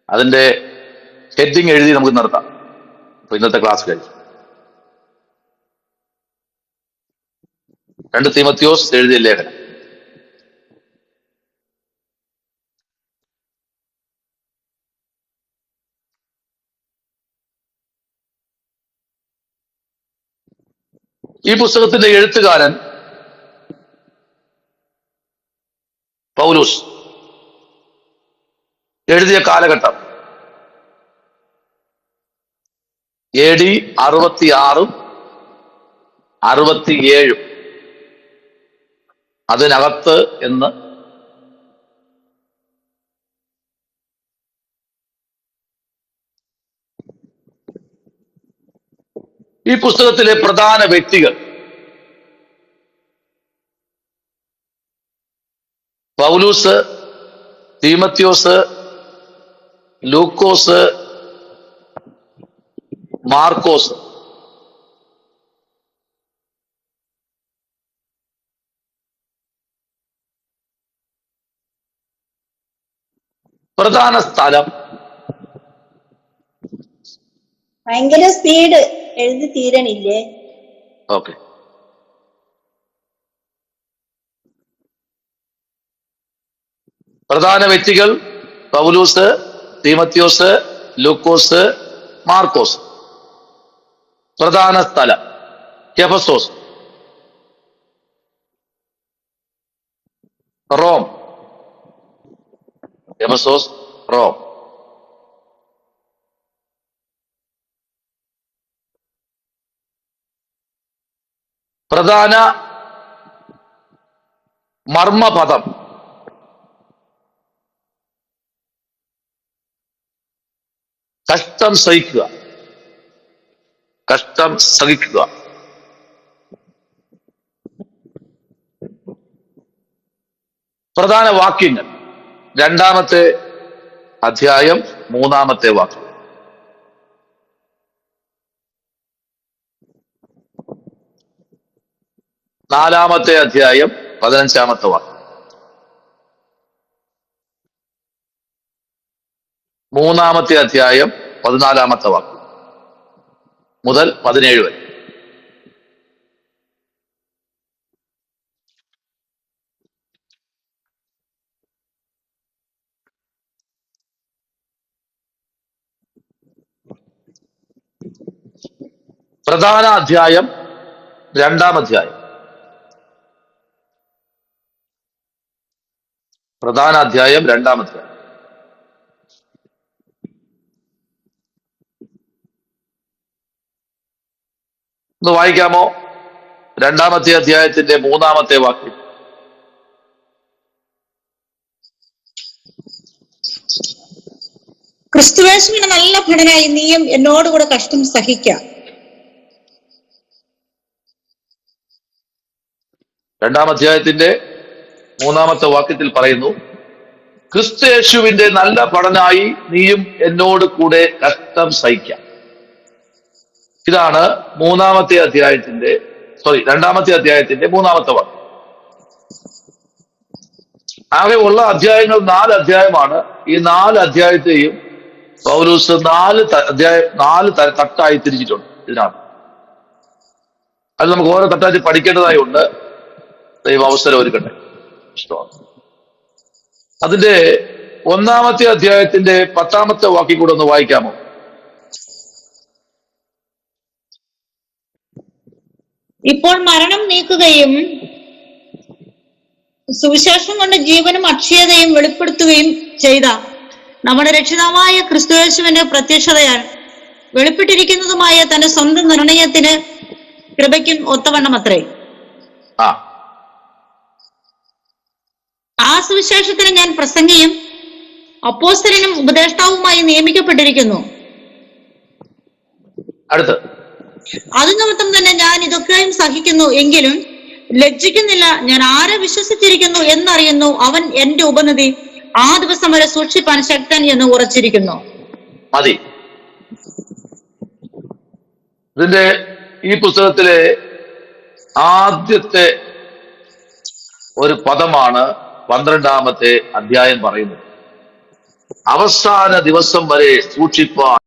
അതിന്റെ ഹെഡിങ് എഴുതി നമുക്ക് നിർത്താം. അപ്പൊ ഇന്നത്തെ ക്ലാസ് കഴിഞ്ഞു. 2 തീമോഥെയോസ് എഴുതിയ ലേഖനം. ഈ പുസ്തകത്തിന്റെ എഴുത്തുകാരൻ പൗലോസ്. എഴുതിയ കാലഘട്ടം AD 66, 67 അതിനകത്ത് എന്ന് ഈ പുസ്തകത്തിലെ പ്രധാന വ്യക്തികൾ പൗലൂസ്, തീമോഥെയോസ്, ലൂക്കോസ്, മാർക്കോസ്. പ്രധാന സ്ഥലം ഭയങ്കര സ്പീഡ് എഴുതി തീരണില്ലേ? ഓക്കെ. പ്രധാന വ്യക്തികൾ പൗലൂസ്, തീമോഥെയോസ്, ലൂക്കോസ്, മാർക്കോസ്. പ്രധാന സ്ഥലം എഫെസോസ്, റോം. എഫെസോസ്, റോം. പ്രധാന മർമ്മപദം കഷ്ടം സഹിക്കുക. കഷ്ടം സഹിക്കുക. പ്രധാന വാക്യങ്ങൾ 2-ാമത്തെ അധ്യായം 3-ാമത്തെ വാക്യം. നാലാമത്തെ അധ്യായം 15-ാമത്തെ വാക്യം. 3-ാമത്തെ അധ്യായം 14-ാമത്തെ വാക്യം മുതൽ 17 വരെ. പ്രധാന അധ്യായം 2-ാം അധ്യായം. പ്രധാന അധ്യായം 2-ാം അധ്യായം. ഒന്ന് വായിക്കാമോ? 2-ാമത്തെ അധ്യായത്തിന്റെ 3-ാമത്തെ വാക്യം. ക്രിസ്തുവേശുവിന് നല്ല ഭടനായി നീയും എന്നോടുകൂടെ കഷ്ടം സഹിക്കാം. 2-ാം അധ്യായത്തിന്റെ 3-ാമത്തെ വാക്യത്തിൽ പറയുന്നു, ക്രിസ്തുയേശുവിന്റെ നല്ല പഠനായി നീയും എന്നോട് കൂടെ കഷ്ടം സഹിക്കാം. ഇതാണ് 2-ാമത്തെ അധ്യായത്തിന്റെ 3-ാമത്തെ വാക്യം. ആകെ ഉള്ള അധ്യായങ്ങൾ 4 അധ്യായമാണ്. ഈ 4 അധ്യായത്തെയും പൗലോസ് 4 തട്ടായി തിരിച്ചിട്ടുണ്ട് ഇതിനകത്ത്. അത് നമുക്ക് ഓരോ തട്ടായിട്ട് പഠിക്കേണ്ടതായി ഉണ്ട്. ദൈവം അവസരം ഒരുക്കട്ടെ. ഇഷ്ടമാണ്. അതിന്റെ 1-ാമത്തെ അധ്യായത്തിന്റെ 10-ാമത്തെ വാക്യം കൂടെ ഒന്ന് വായിക്കാമോ? ഇപ്പോൾ മരണം നീക്കുകയും സുവിശേഷം കൊണ്ട് ജീവനും അക്ഷയതയും വെളിപ്പെടുത്തുകയും ചെയ്ത നമ്മുടെ രക്ഷിതാവായ ക്രിസ്തുയേശുവിന്റെ പ്രത്യക്ഷതയാൽ വെളിപ്പെട്ടിരിക്കുന്നതുമായ തന്റെ സ്വന്തം നിർണയത്തിന് കൃപയ്ക്കും ഒത്തവണ്ണം അത്രേ. ആ സുവിശേഷത്തിന് ഞാൻ പ്രസംഗിയും അപ്പോസ്തലനും ഉപദേഷ്ടാവുമായി നിയമിക്കപ്പെട്ടിരിക്കുന്നു. അത് നിമിത്തം തന്നെ ഞാൻ ഇതൊക്കെയും സഹിക്കുന്നു, എങ്കിലും ലജ്ജിക്കുന്നില്ല. ഞാൻ ആരെ വിശ്വസിച്ചിരിക്കുന്നു എന്നറിയുന്നു, അവൻ എന്റെ ഉപനിധി ആ ദിവസം വരെ സൂക്ഷിപ്പാൻ ശക്തൻ എന്ന് ഉറച്ചിരിക്കുന്നു. മതി. ഇതിന്റെ ഈ പുസ്തകത്തിലെ ആദ്യത്തെ ഒരു പദമാണ് 12-ാമത്തെ അധ്യായം പറയുന്നത്. അവസാന ദിവസം വരെ സൂക്ഷിപ്പാൻ